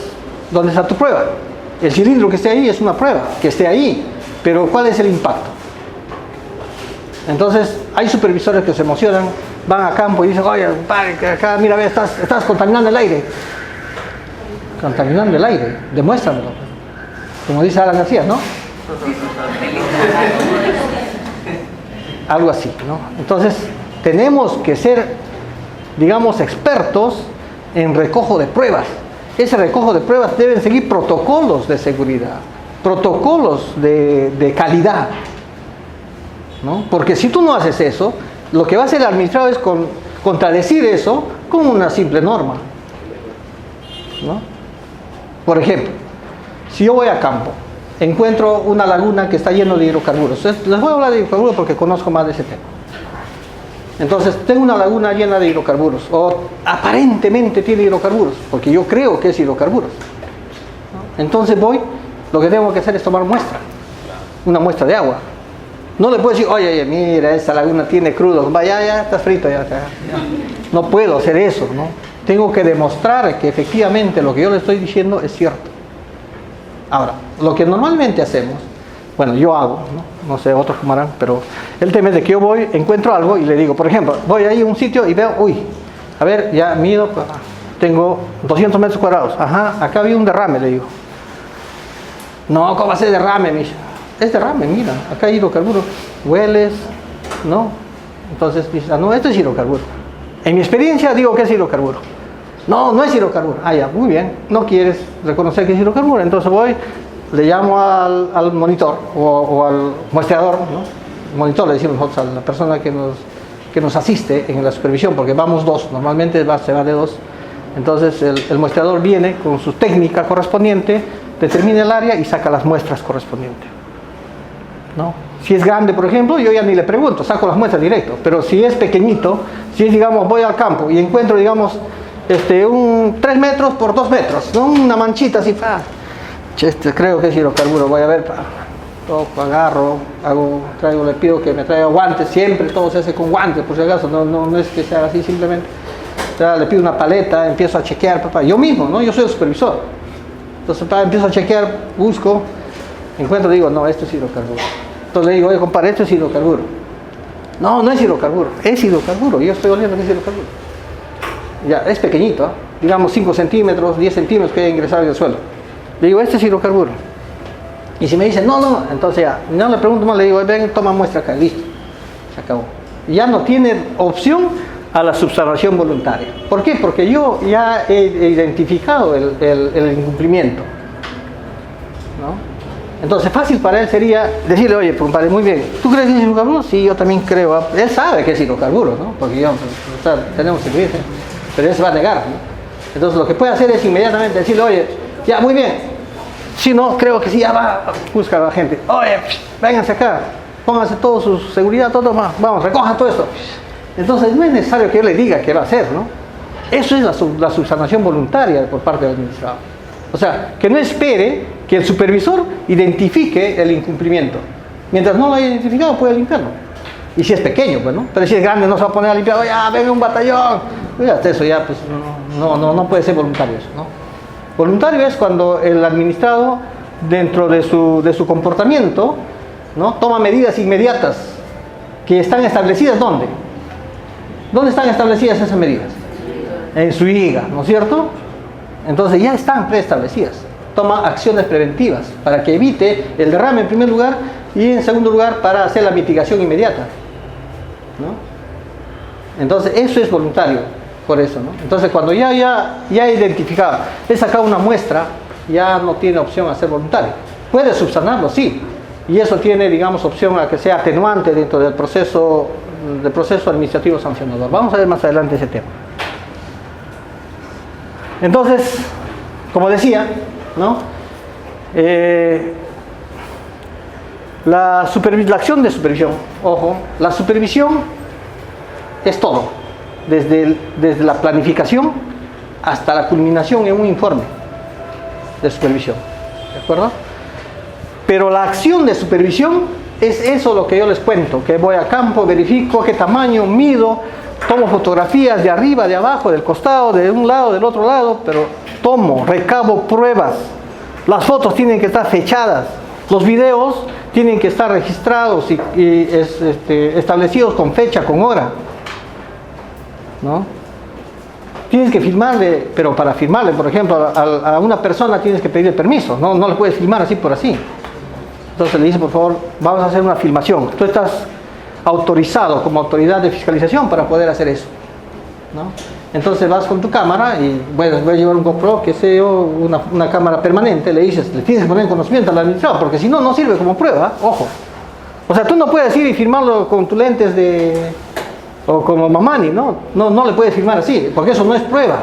Speaker 1: ¿dónde está tu prueba? El cilindro que esté ahí es una prueba, que esté ahí, pero ¿cuál es el impacto? Entonces, hay supervisores que se emocionan, van a campo y dicen, oye, padre, que acá, mira, ve, estás contaminando el aire. contaminando el aire, demuéstramelo. Como dice Alan García, ¿no? Algo así, ¿no? Entonces, tenemos que ser, digamos, expertos en recojo de pruebas. Ese recojo de pruebas deben seguir protocolos de seguridad, protocolos de calidad, ¿no? Porque si tú no haces eso, lo que va a hacer el administrado es contradecir eso con una simple norma, ¿no? Por ejemplo, si yo voy a campo, encuentro una laguna que está llena de hidrocarburos. Les voy a hablar de hidrocarburos porque conozco más de ese tema. Entonces, tengo una laguna llena de hidrocarburos, o aparentemente tiene hidrocarburos, porque yo creo que es hidrocarburos, ¿no? Entonces lo que tengo que hacer es tomar muestra, una muestra de agua. No le puedo decir, oye, mira, esa laguna tiene crudos, vaya, ya está frito, ya. No puedo hacer eso, ¿no? Tengo que demostrar que efectivamente lo que yo le estoy diciendo es cierto. Ahora, lo que normalmente hacemos, bueno, yo hago, no sé, otros como harán, pero el tema es de que yo voy, encuentro algo y le digo, por ejemplo, voy ahí a un sitio y veo, uy, a ver, ya mido, tengo 200 metros cuadrados, ajá, acá había un derrame, le digo. No, ¿cómo va a ser derrame? Me dice, es derrame, mira, acá hay hidrocarburos, hueles, ¿no? Entonces dice, no, esto es hidrocarburo. En mi experiencia digo que es hidrocarburo. No, no es hidrocarburo. Ah, ya, muy bien, no quieres reconocer que es hidrocarburo, entonces voy, le llamo al monitor o al muestreador, ¿no? Monitor le decimos nosotros a la persona que nos asiste en la supervisión, porque vamos dos, normalmente se va de dos. Entonces el muestreador viene con su técnica correspondiente, determina el área y saca las muestras correspondientes, ¿no? Si es grande, por ejemplo, yo ya ni le pregunto, saco las muestras directo. Pero si es pequeñito, si es, digamos, voy al campo y encuentro, digamos, un 3 metros por 2 metros, ¿no? Una manchita así, creo que es hidrocarburo, voy a ver, toco, agarro, traigo, le pido que me traiga guantes, siempre todo se hace con guantes, por si acaso, no es que se haga así simplemente. Le pido una paleta, empiezo a chequear, yo mismo, ¿no? Yo soy el supervisor. Entonces, empiezo a chequear, busco, encuentro, digo, no, esto es hidrocarburo. Entonces le digo, oye, compadre, esto es hidrocarburo. No, no es hidrocarburo, es hidrocarburo, yo estoy oliendo que es hidrocarburo. Ya, es pequeñito, digamos 5 centímetros, 10 centímetros que haya ingresado en el suelo. Le digo, este es hidrocarburo. Y si me dicen, no, entonces ya, no le pregunto más, le digo, ven, toma muestra acá, listo, se acabó. Ya no tiene opción a la subsanación voluntaria. ¿Por qué? Porque yo ya he identificado el incumplimiento, ¿no? Entonces fácil para él sería decirle, oye, compadre, muy bien, ¿tú crees que es hidrocarburo? Sí, yo también creo. Él sabe que es hidrocarburo, ¿no? Porque yo, tenemos experiencia, pero él se va a negar, ¿no? Entonces lo que puede hacer es inmediatamente decirle, oye, ya, muy bien, si no, creo que sí, ya va, busca a la gente, oye, vénganse acá, pónganse todo su seguridad, todo más, vamos, recojan todo esto. Entonces no es necesario que yo le diga qué va a hacer, ¿no? Eso es la subsanación voluntaria por parte del administrador. O sea, que no espere que el supervisor identifique el incumplimiento. Mientras no lo haya identificado, puede limpiarlo. Y si es pequeño, pues, ¿no? Pero si es grande, no se va a poner a limpiar, oye, venga un batallón. Fíjate, eso ya, pues, no puede ser voluntario eso, ¿no? Voluntario es cuando el administrado, dentro de su comportamiento, ¿no?, toma medidas inmediatas que están establecidas, ¿dónde? ¿Dónde están establecidas esas medidas? En su IGA, ¿no es cierto? Entonces ya están preestablecidas. Toma acciones preventivas para que evite el derrame en primer lugar y en segundo lugar para hacer la mitigación inmediata, ¿no? Entonces eso es voluntario, por eso, ¿no? Entonces cuando ya he identificado, he sacado una muestra, ya no tiene opción a ser voluntario. Puede subsanarlo, sí, y eso tiene, digamos, opción a que sea atenuante dentro del proceso administrativo sancionador. Vamos a ver más adelante ese tema. Entonces, como decía, ¿no?, la acción de supervisión, ojo, la supervisión es todo, desde la planificación hasta la culminación en un informe de supervisión, ¿de acuerdo? Pero la acción de supervisión es eso lo que yo les cuento, que voy a campo, verifico qué tamaño, mido, tomo fotografías de arriba, de abajo, del costado, de un lado, del otro lado, pero recabo pruebas. Las fotos tienen que estar fechadas, los videos tienen que estar registrados y establecidos con fecha, con hora, ¿no? tienes que firmarle, pero para firmarle, por ejemplo, a una persona tienes que pedirle permiso, no le puedes firmar así por así. Entonces le dice, por favor, vamos a hacer una filmación. Tú estás autorizado como autoridad de fiscalización para poder hacer eso, ¿no? Entonces vas con tu cámara y bueno, voy a llevar un GoPro, que sé yo, una cámara permanente, le dices, le tienes que poner en conocimiento al administrador, porque si no, no sirve como prueba, ojo. O sea, tú no puedes ir y firmarlo con tus lentes o como Mamani, ¿no? No le puedes firmar así, porque eso no es prueba.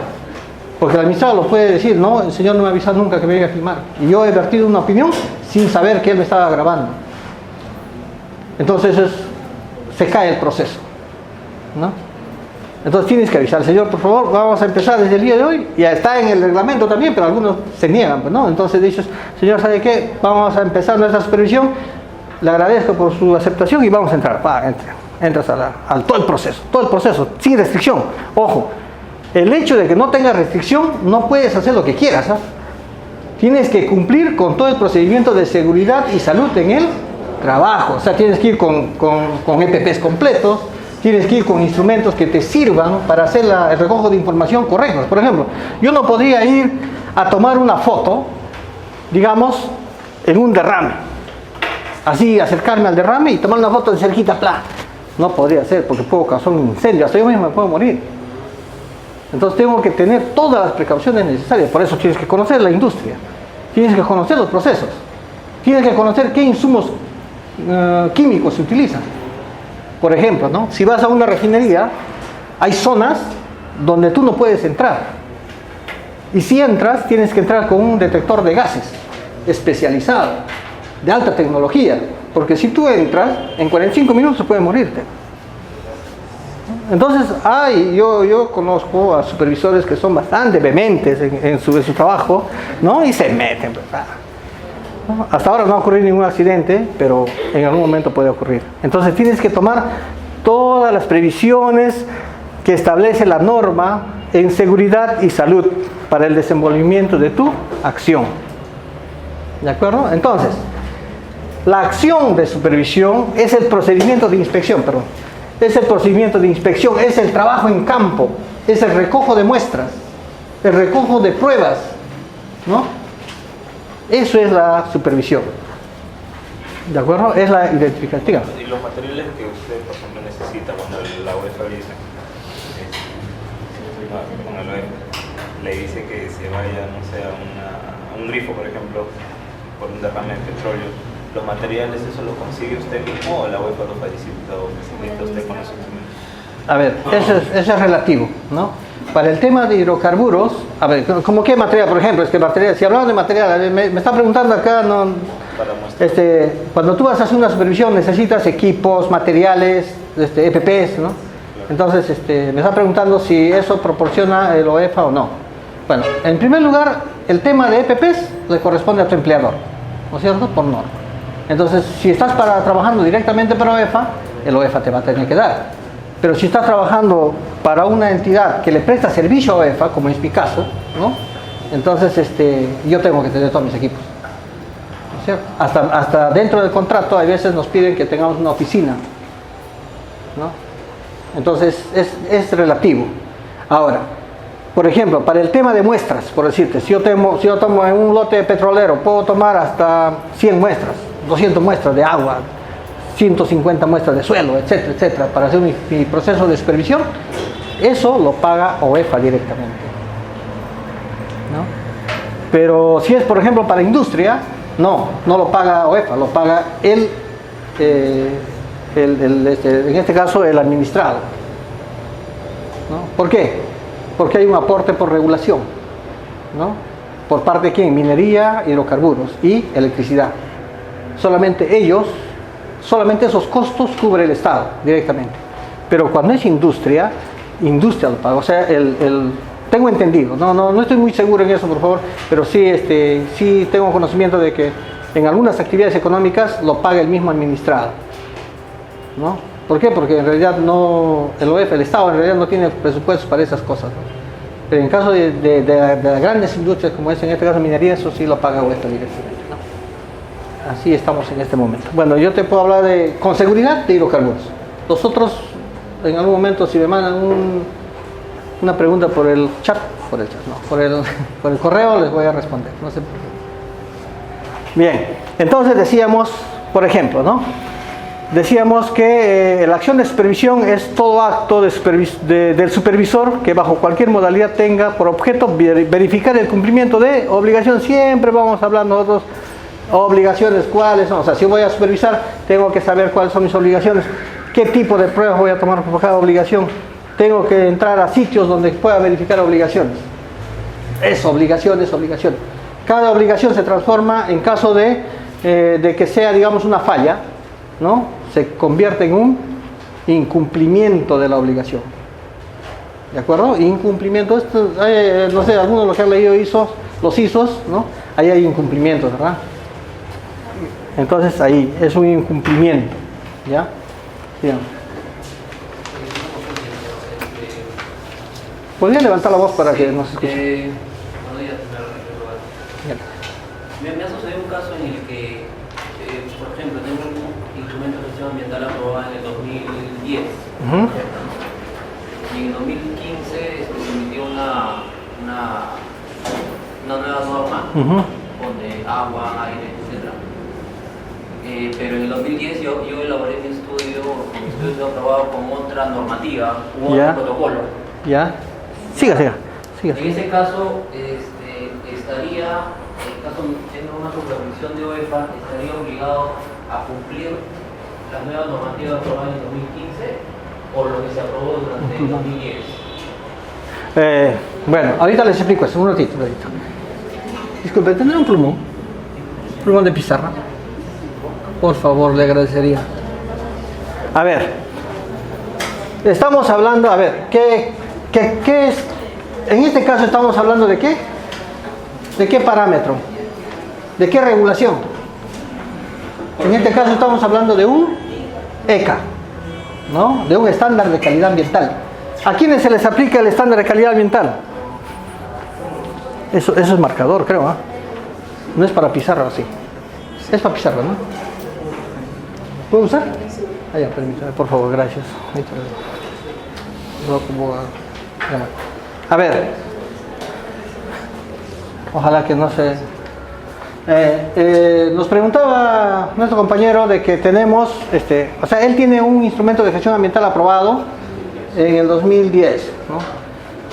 Speaker 1: Porque el administrador lo puede decir, no, el señor no me ha avisado nunca que me venga a firmar. Y yo he vertido una opinión sin saber que él me estaba grabando. Entonces se cae el proceso, ¿no? Entonces tienes que avisar, señor, por favor, vamos a empezar desde el día de hoy. Ya está en el reglamento también, pero algunos se niegan, ¿no? Entonces dices, señor, ¿sabe qué? Vamos a empezar nuestra supervisión. Le agradezco por su aceptación y vamos a entrar. Entras al todo el proceso, sin restricción. Ojo, el hecho de que no tengas restricción, no puedes hacer lo que quieras, ¿eh? Tienes que cumplir con todo el procedimiento de seguridad y salud en el trabajo. O sea, tienes que ir con EPPs completos, tienes que ir con instrumentos que te sirvan para hacer el recojo de información correcta. Por ejemplo, yo no podría ir a tomar una foto, digamos, en un derrame. Así, acercarme al derrame y tomar una foto de cerquita, no podría ser, porque puedo causar un incendio, hasta yo mismo me puedo morir. Entonces tengo que tener todas las precauciones necesarias. Por eso tienes que conocer la industria, tienes que conocer los procesos, tienes que conocer qué insumos químicos se utilizan. Por ejemplo, ¿no? Si vas a una refinería, hay zonas donde tú no puedes entrar. Y si entras, tienes que entrar con un detector de gases especializado, de alta tecnología. Porque si tú entras, en 45 minutos puedes morirte. Entonces, yo conozco a supervisores que son bastante vehementes en su trabajo, ¿no? Y se meten, ¿verdad? Hasta ahora no ha ocurrido ningún accidente, pero en algún momento puede ocurrir. Entonces tienes que tomar todas las previsiones que establece la norma en seguridad y salud para el desenvolvimiento de tu acción. ¿De acuerdo? Entonces, la acción de supervisión es el procedimiento de inspección, es el procedimiento de inspección, es el trabajo en campo, es el recojo de muestras, el recojo de pruebas, ¿no? Eso es la supervisión, ¿de acuerdo? Es la identificativa.
Speaker 6: Y los materiales que usted, por ejemplo, necesita cuando la UEFA dice, cuando la UEFA le dice que se vaya, no sé, a un grifo, por ejemplo, por un derrame de petróleo, ¿los materiales eso lo consigue usted mismo o la UEFA lo facilita usted con esos instrumentos?
Speaker 1: A ver, eso es relativo, ¿no? Para el tema de hidrocarburos, a ver, ¿cómo qué material? Por ejemplo, si hablamos de material, me está preguntando acá, cuando tú vas a hacer una supervisión necesitas equipos, materiales, EPPs, ¿no? Entonces, me está preguntando si eso proporciona el OEFA o no. Bueno, en primer lugar, el tema de EPPs le corresponde a tu empleador, ¿no es cierto? Por norma. Entonces, si estás trabajando directamente para OEFA, el OEFA te va a tener que dar. Pero si estás trabajando para una entidad que le presta servicio a OEFA, como es mi caso, ¿no? Entonces yo tengo que tener todos mis equipos, ¿no es cierto? Hasta dentro del contrato hay veces nos piden que tengamos una oficina, ¿no? Entonces es relativo. Ahora, por ejemplo, para el tema de muestras, por decirte, si yo tomo en un lote petrolero, puedo tomar hasta 100 muestras, 200 muestras de agua, 150 muestras de suelo, etcétera, etcétera, para hacer mi proceso de supervisión, eso lo paga OEFA directamente, ¿no? Pero si es, por ejemplo, para industria, no lo paga OEFA, lo paga en este caso, el administrado, ¿no? ¿Por qué? Porque hay un aporte por regulación, ¿no? ¿Por parte de quién? Minería, hidrocarburos y electricidad. Solamente esos costos cubre el Estado directamente. Pero cuando es industria lo paga. O sea, tengo entendido, no estoy muy seguro en eso, por favor, pero sí tengo conocimiento de que en algunas actividades económicas lo paga el mismo administrado, ¿no? ¿Por qué? Porque en realidad el Estado en realidad no tiene presupuestos para esas cosas, ¿no? Pero en caso de las grandes industrias, como es en este caso minería, eso sí lo paga OEFA directamente, ¿no? Así estamos en este momento. Bueno, yo te puedo hablar con seguridad de hidrocarburos. Los otros, en algún momento, si me mandan una pregunta por el chat, no, por el correo les voy a responder, no sé por qué. Bien, entonces decíamos, por ejemplo, ¿no? Decíamos que la acción de supervisión es todo acto del supervisor que bajo cualquier modalidad tenga por objeto verificar el cumplimiento de obligaciones. Siempre vamos a hablar nosotros obligaciones, cuáles son. O sea, si voy a supervisar, tengo que saber cuáles son mis obligaciones, qué tipo de pruebas voy a tomar por cada obligación. Tengo que entrar a sitios donde pueda verificar obligaciones. Es obligación, es obligación. Cada obligación se transforma en caso de que sea, digamos, una falla, ¿no? Se convierte en un incumplimiento de la obligación. ¿De acuerdo? Incumplimiento, esto, no sé, algunos de los que han leído los ISOs, ¿no? Ahí hay incumplimientos, ¿verdad? Entonces ahí es un incumplimiento, ¿ya? Bien. ¿Podría levantar la voz para que nos escuche?
Speaker 7: Buenos días, me ha sucedido un caso en el que, por ejemplo, tengo un instrumento de gestión ambiental aprobado en el 2010. Y en el 2015 se emitió una nueva norma, donde agua, aire, etc. Pero en el 2010 yo elaboré mi estudio aprobado con otra normativa u otro protocolo.
Speaker 1: Ya. Siga.
Speaker 7: En ese caso, estaría, en caso teniendo una supervisión de OEPA, estaría obligado a cumplir las nuevas normativas aprobadas en el 2015 o lo que se aprobó durante el 2010.
Speaker 1: Bueno, ahorita les explico eso, un ratito. Disculpe, ¿tendrá un plumón? ¿Plumón de pizarra? Por favor, le agradecería. A ver, estamos hablando, a ver, ¿qué es? En este caso estamos hablando de qué? ¿De qué parámetro? ¿De qué regulación? En este caso estamos hablando de un ECA, ¿no? De un estándar de calidad ambiental. ¿A quiénes se les aplica el estándar de calidad ambiental? Eso es marcador, creo, ¿eh? No es para pizarra, sí. Es para pizarra, ¿no? ¿Puedo usar? Ah, ya, permítame, por favor, gracias. A ver, ojalá que no se... nos preguntaba nuestro compañero de que tenemos, o sea, él tiene un instrumento de gestión ambiental aprobado en el 2010, ¿no?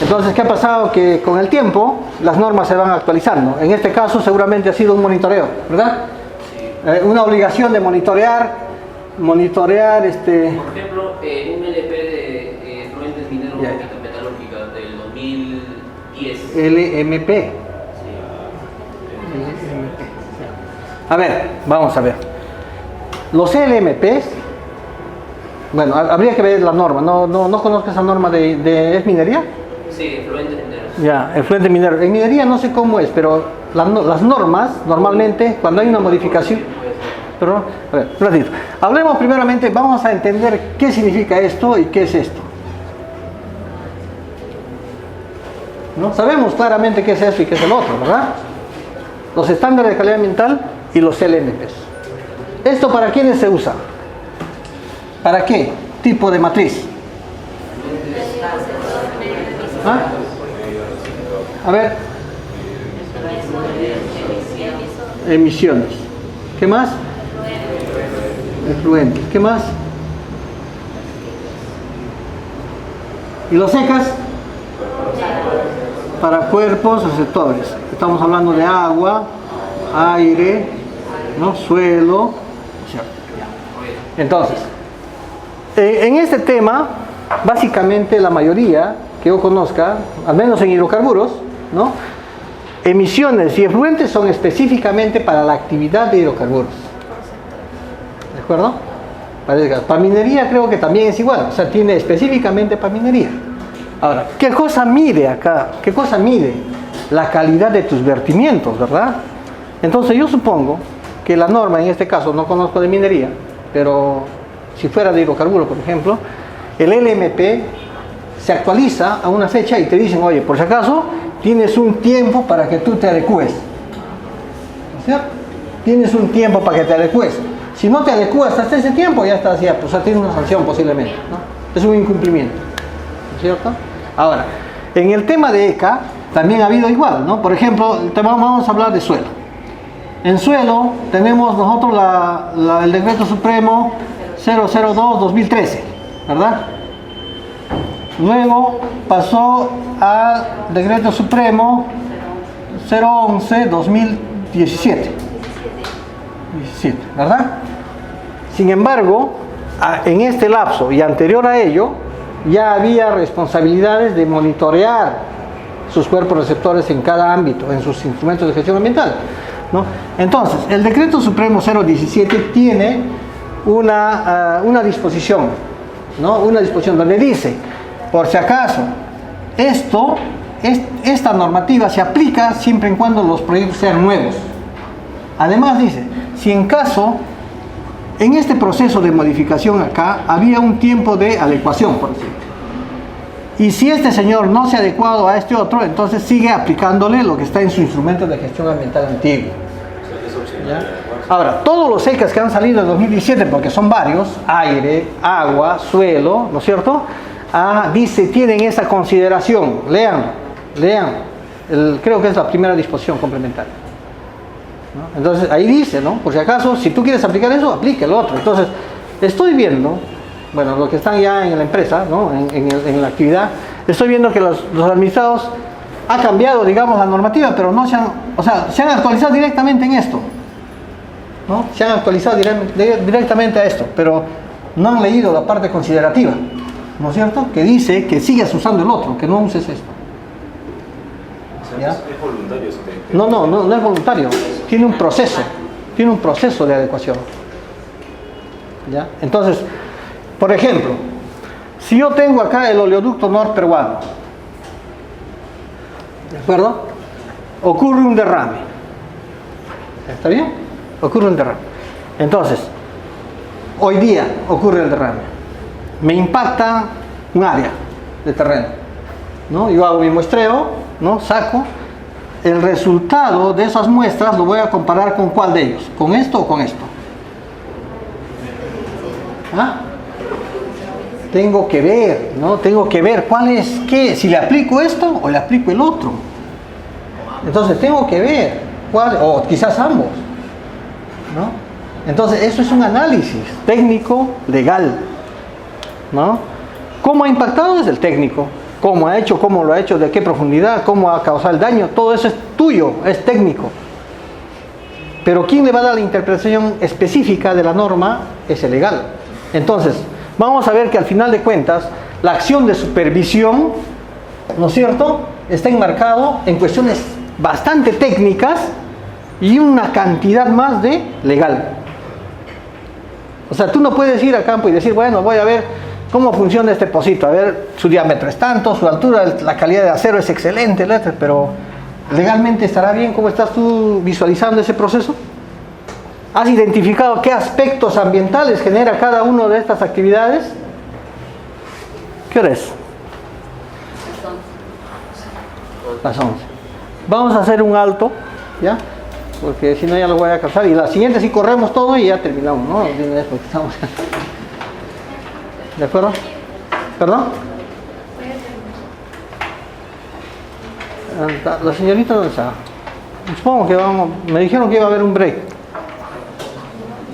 Speaker 1: Entonces, ¿qué ha pasado? Que con el tiempo las normas se van actualizando. En este caso seguramente ha sido un monitoreo, ¿verdad? Una obligación de monitorear.
Speaker 7: Por ejemplo, un LP de fluentes mineros metalúrgicas del 2010.
Speaker 1: LMP. A ver, vamos a ver. Los LMPs, bueno, habría que ver la norma. No conozco esa norma de ¿es minería?
Speaker 7: Sí, fluentes mineros.
Speaker 1: Ya, el fluente minero. En minería no sé cómo es, pero las normas, normalmente, cuando hay una modificación... Pero, a ver, un ratito. Hablemos primeramente, vamos a entender qué significa esto y qué es esto. ¿No? Sabemos claramente qué es esto y qué es el otro, ¿verdad? Los estándares de calidad ambiental y los LMPs. ¿Esto para quiénes se usa? ¿Para qué tipo de matriz? ¿Ah? A ver. Emisiones. ¿Qué más? Efluentes. ¿Qué más? ¿Y los ECAs? Para cuerpos receptores. Estamos hablando de agua, aire, ¿no? Suelo. Entonces, en este tema, básicamente la mayoría que yo conozca, al menos en hidrocarburos, ¿no? Emisiones y efluentes son específicamente para la actividad de hidrocarburos. ¿De acuerdo? Para minería creo que también es igual, o sea, tiene específicamente para minería. Ahora, ¿qué cosa mide acá? ¿Qué cosa mide? La calidad de tus vertimientos, ¿verdad? Entonces yo supongo que la norma, en este caso no conozco de minería, pero si fuera de hidrocarburos, por ejemplo, el LMP se actualiza a una fecha y te dicen, oye, por si acaso, tienes un tiempo para que tú te adecues. ¿No es cierto? Tienes un tiempo para que te adecues. Si no te adecuas hasta ese tiempo, ya estás, ya, pues ya tienes una sanción posiblemente, ¿no? Es un incumplimiento. ¿No es cierto? Ahora, En el tema de ECA también ha habido igual, ¿no? Por ejemplo, vamos a hablar de suelo. En suelo tenemos nosotros el Decreto Supremo 002-2013, ¿verdad? Luego pasó al Decreto Supremo 011-2017, ¿verdad? Sin embargo, en este lapso y anterior a ello, ya había responsabilidades de monitorear sus cuerpos receptores en cada ámbito, en sus instrumentos de gestión ambiental, ¿no? Entonces, el Decreto Supremo 017 tiene una disposición, ¿no? Una disposición donde dice, por si acaso, esta normativa se aplica siempre y cuando los proyectos sean nuevos. Además dice, si en caso, en este proceso de modificación acá, había un tiempo de adecuación, por decirlo. Y si este señor no se ha adecuado a este otro, entonces sigue aplicándole lo que está en su instrumento de gestión ambiental antiguo. ¿Ya? Ahora, todos los ECAs que han salido en 2017, porque son varios, aire, agua, suelo, ¿no es cierto? Dice, tienen esa consideración. Lean. Creo que es la primera disposición complementaria, ¿no? Entonces, ahí dice, ¿no? Por si acaso, si tú quieres aplicar eso, aplica el otro. Entonces, estoy viendo, bueno, los que están ya en la empresa, ¿no? En la actividad, estoy viendo que los administrados ha cambiado, digamos, la normativa, pero no se han actualizado directamente en esto, ¿no? Se han actualizado directamente a esto, pero no han leído la parte considerativa, ¿no es cierto? Que dice que sigues usando el otro, que no uses esto. ¿Ya?
Speaker 6: Es voluntario.
Speaker 1: No es voluntario. Tiene un proceso de adecuación. ¿Ya? Entonces, por ejemplo, si yo tengo acá el oleoducto norperuano, ¿de acuerdo? Ocurre un derrame. ¿Está bien? Ocurre un derrame. Entonces, hoy día ocurre el derrame. Me impacta un área de terreno, ¿no? Yo hago mi muestreo, ¿no? Saco. El resultado de esas muestras lo voy a comparar con cuál de ellos. ¿Con esto o con esto? Tengo que ver, ¿no? Tengo que ver cuál es qué, si le aplico esto o le aplico el otro. Entonces tengo que ver cuál, o quizás ambos, ¿no? Entonces eso es un análisis técnico legal, ¿no? ¿Cómo ha impactado? Desde el técnico. ¿Cómo ha hecho? ¿Cómo lo ha hecho? ¿De qué profundidad? ¿Cómo ha causado el daño? Todo eso es tuyo, es técnico. Pero ¿quién le va a dar la interpretación específica de la norma? Es el legal. Entonces, vamos a ver que al final de cuentas, la acción de supervisión, ¿no es cierto?, está enmarcado en cuestiones bastante técnicas y una cantidad más de legal. O sea, tú no puedes ir a campo y decir, bueno, voy a ver cómo funciona este pocito, a ver, su diámetro es tanto, su altura, la calidad de acero es excelente, pero ¿legalmente estará bien? ¿Cómo estás tú visualizando ese proceso? ¿Has identificado qué aspectos ambientales genera cada una de estas actividades? ¿Qué hora es? Las 11. Vamos a hacer un alto, ¿ya? Porque si no ya lo voy a cansar. Y la siguiente sí corremos todo y ya terminamos, ¿no? Porque estamos... ¿De acuerdo? ¿Perdón? La señorita no está. Supongo que me dijeron que iba a haber un break.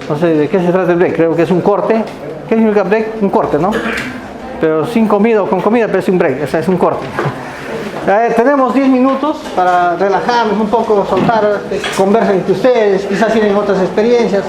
Speaker 1: No sé de qué se trata el break, creo que es un corte. ¿Qué significa break? Un corte, ¿no? Pero sin comida o con comida, pero es un break, o sea, es un corte. Tenemos 10 minutos para relajarnos un poco, soltar, conversen entre ustedes, quizás tienen otras experiencias.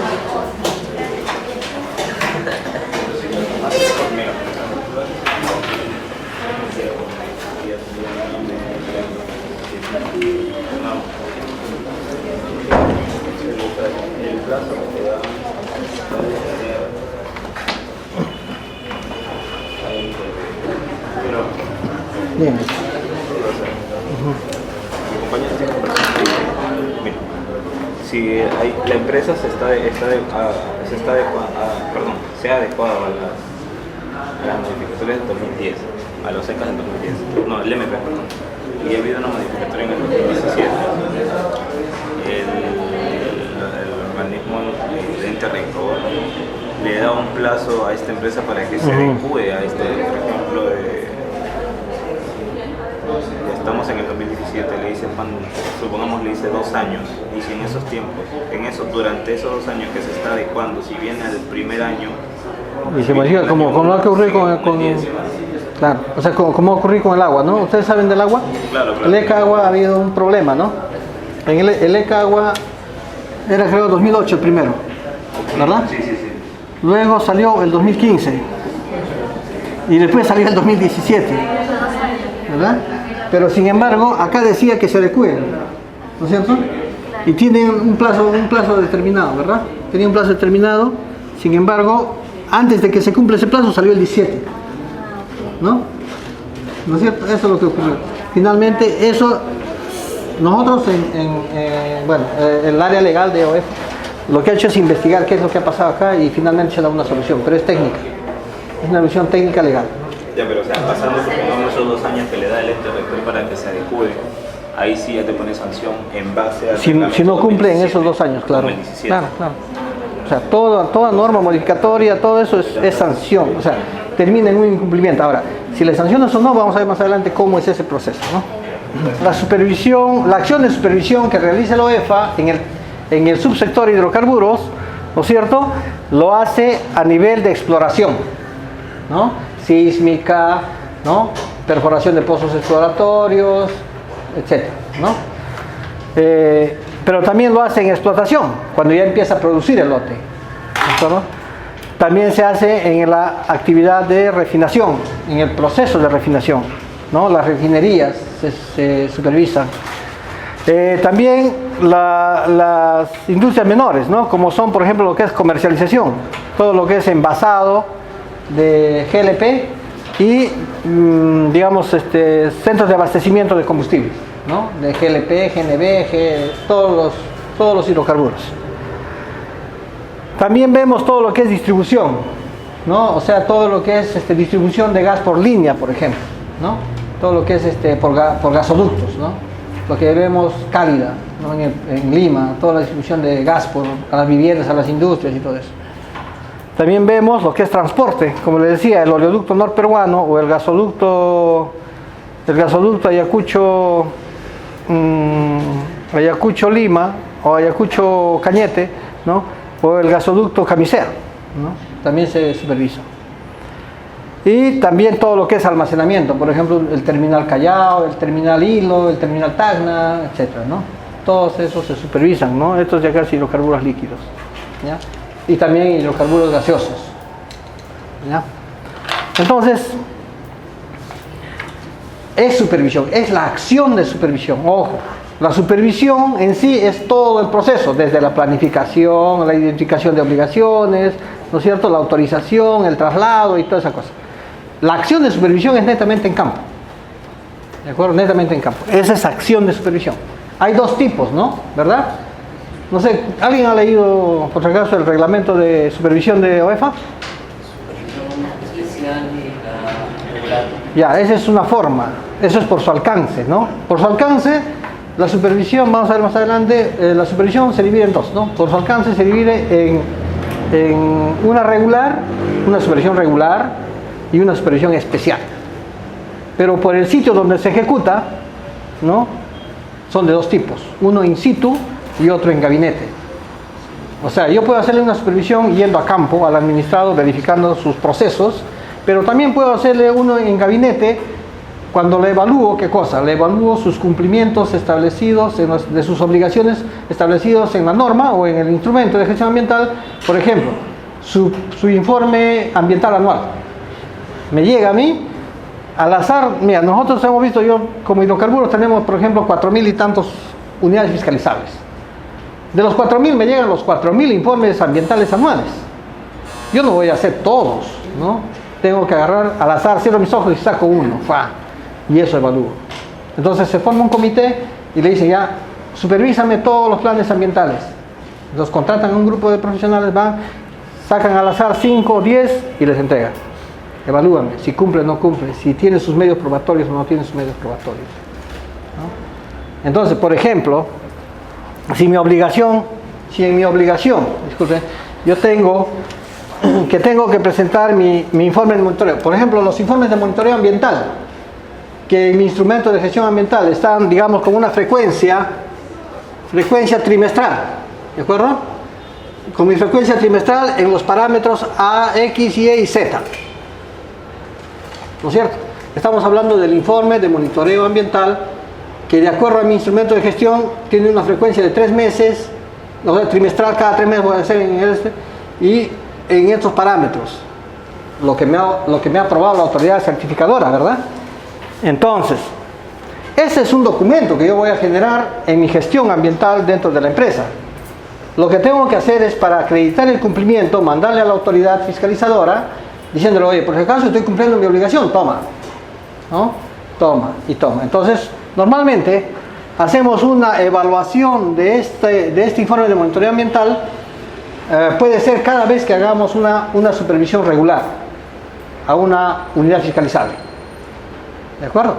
Speaker 1: Bien.
Speaker 6: Si la empresa se ha adecuado a las modificaciones del 2010, a los ECAs del 2010, no, el MP, perdón, y ha habido una modificatoria en el 2017, el organismo de ente rector le da un plazo a esta empresa para que se adecue a este, por ejemplo, 17, le dice, supongamos le dice 2 años, y si en esos tiempos, durante esos 2 años que se está adecuando, si viene al primer año,
Speaker 1: y se modifica como va a ocurrir con claro, o sea, como va a ocurrir con el agua, ¿no? ¿Ustedes saben del agua?
Speaker 6: Claro.
Speaker 1: El ECA Agua ha habido un problema, ¿no? En el ECA Agua era, creo, 2008 el primero, ¿verdad?
Speaker 6: Sí.
Speaker 1: Luego salió el 2015 y después salió el 2017, ¿verdad? Pero sin embargo, acá decía que se adecúen, ¿no es cierto? Y tienen un plazo determinado, ¿verdad? Tenía un plazo determinado, sin embargo, antes de que se cumpla ese plazo salió el 17, ¿no? ¿No es cierto? Eso es lo que ocurrió. Finalmente, eso, nosotros el área legal de OEF, lo que ha hecho es investigar qué es lo que ha pasado acá y finalmente se da una solución, pero es técnica, es una solución técnica legal.
Speaker 6: Ya, pero o sea, pasando supongamos esos 2 años que le da el ente rector para que se adecue, ahí sí ya te pone sanción en base a...
Speaker 1: Si no cumple en esos 2 años, claro. Claro. O sea, toda norma modificatoria, todo eso es sanción, o sea, termina en un incumplimiento. Ahora, si le sancionas o no, vamos a ver más adelante cómo es ese proceso, ¿no? La acción de supervisión que realiza la OEFA en el subsector hidrocarburos, ¿no es cierto?, lo hace a nivel de exploración, ¿no? Sísmica, ¿no? Perforación de pozos exploratorios, etc., ¿no? Pero también lo hace en explotación, cuando ya empieza a producir el lote, ¿no? También se hace en la actividad de refinación, en el proceso de refinación, ¿no? Las refinerías se supervisan. También las industrias menores, ¿no? Como son, por ejemplo, lo que es comercialización, todo lo que es envasado de GLP y, digamos, centros de abastecimiento de combustible, ¿no? De GLP, GNB, todos los hidrocarburos. También vemos todo lo que es distribución, ¿no? O sea, todo lo que es distribución de gas por línea, por ejemplo, ¿no? Todo lo que es por gasoductos, ¿no? Lo que vemos Cálida, ¿no? en Lima, toda la distribución de gas a las viviendas, a las industrias y todo eso. También vemos lo que es transporte, como les decía, el oleoducto norperuano o el gasoducto Ayacucho Lima o Ayacucho Cañete, ¿no? O el gasoducto Camisea, ¿no? También se supervisa. Y también todo lo que es almacenamiento, por ejemplo, el terminal Callao, el terminal Hilo, el terminal Tacna, etcétera, ¿no? Todos esos se supervisan, ¿no? Estos ya casi hidrocarburos líquidos, ¿ya? Y también hidrocarburos gaseosos, ¿ya? Entonces, es supervisión, es la acción de supervisión. Ojo, la supervisión en sí es todo el proceso, desde la planificación, la identificación de obligaciones, ¿no es cierto?, la autorización, el traslado y toda esa cosa. La acción de supervisión es netamente en campo, ¿de acuerdo? Netamente en campo. Esa es acción de supervisión. Hay 2 tipos, ¿no? ¿Verdad? No sé, ¿alguien ha leído, por si acaso, el reglamento de supervisión de OEFA? Ya, esa es una forma, eso es por su alcance, ¿no? Por su alcance, la supervisión, vamos a ver más adelante, la supervisión se divide en 2, ¿no? Por su alcance se divide en una regular, una supervisión regular y una supervisión especial. Pero por el sitio donde se ejecuta, ¿no?, son de 2 tipos, uno in situ y otro en gabinete. O sea, yo puedo hacerle una supervisión yendo a campo, al administrado, verificando sus procesos, pero también puedo hacerle uno en gabinete cuando le evalúo, ¿qué cosa? Le evalúo sus cumplimientos establecidos, de sus obligaciones establecidos en la norma o en el instrumento de gestión ambiental. Por ejemplo, su informe ambiental anual. Me llega a mí, al azar, mira, nosotros hemos visto, yo como hidrocarburos tenemos, por ejemplo, 4.000 y tantos unidades fiscalizables. De los 4.000 me llegan los 4.000 informes ambientales anuales. Yo no voy a hacer todos, ¿no? Tengo que agarrar al azar, cierro mis ojos y saco uno, y eso evalúo. Entonces se forma un comité y le dicen, ya, supervísame todos los planes ambientales. Los contratan a un grupo de profesionales, van, sacan al azar 5 o 10 y les entregan. Evalúame, si cumple o no cumple, si tiene sus medios probatorios o no tiene sus medios probatorios, ¿no? Entonces, por ejemplo, si en mi obligación, disculpe, yo tengo que presentar mi informe de monitoreo, por ejemplo, los informes de monitoreo ambiental, que en mi instrumento de gestión ambiental están, digamos, con una frecuencia trimestral, ¿de acuerdo? Con mi frecuencia trimestral en los parámetros A, X, Y y Z, ¿no es cierto? Estamos hablando del informe de monitoreo ambiental que, de acuerdo a mi instrumento de gestión, tiene una frecuencia de 3 meses, o sea, trimestral, cada 3 meses voy a hacer y en estos parámetros, lo que me ha aprobado la autoridad certificadora, ¿verdad? Entonces, ese es un documento que yo voy a generar en mi gestión ambiental dentro de la empresa. Lo que tengo que hacer es, para acreditar el cumplimiento, mandarle a la autoridad fiscalizadora diciéndole, oye, por si acaso estoy cumpliendo mi obligación, toma, ¿no? Toma y toma. Entonces, normalmente hacemos una evaluación de este informe de monitoreo ambiental, puede ser cada vez que hagamos una supervisión regular a una unidad fiscalizable. ¿De acuerdo?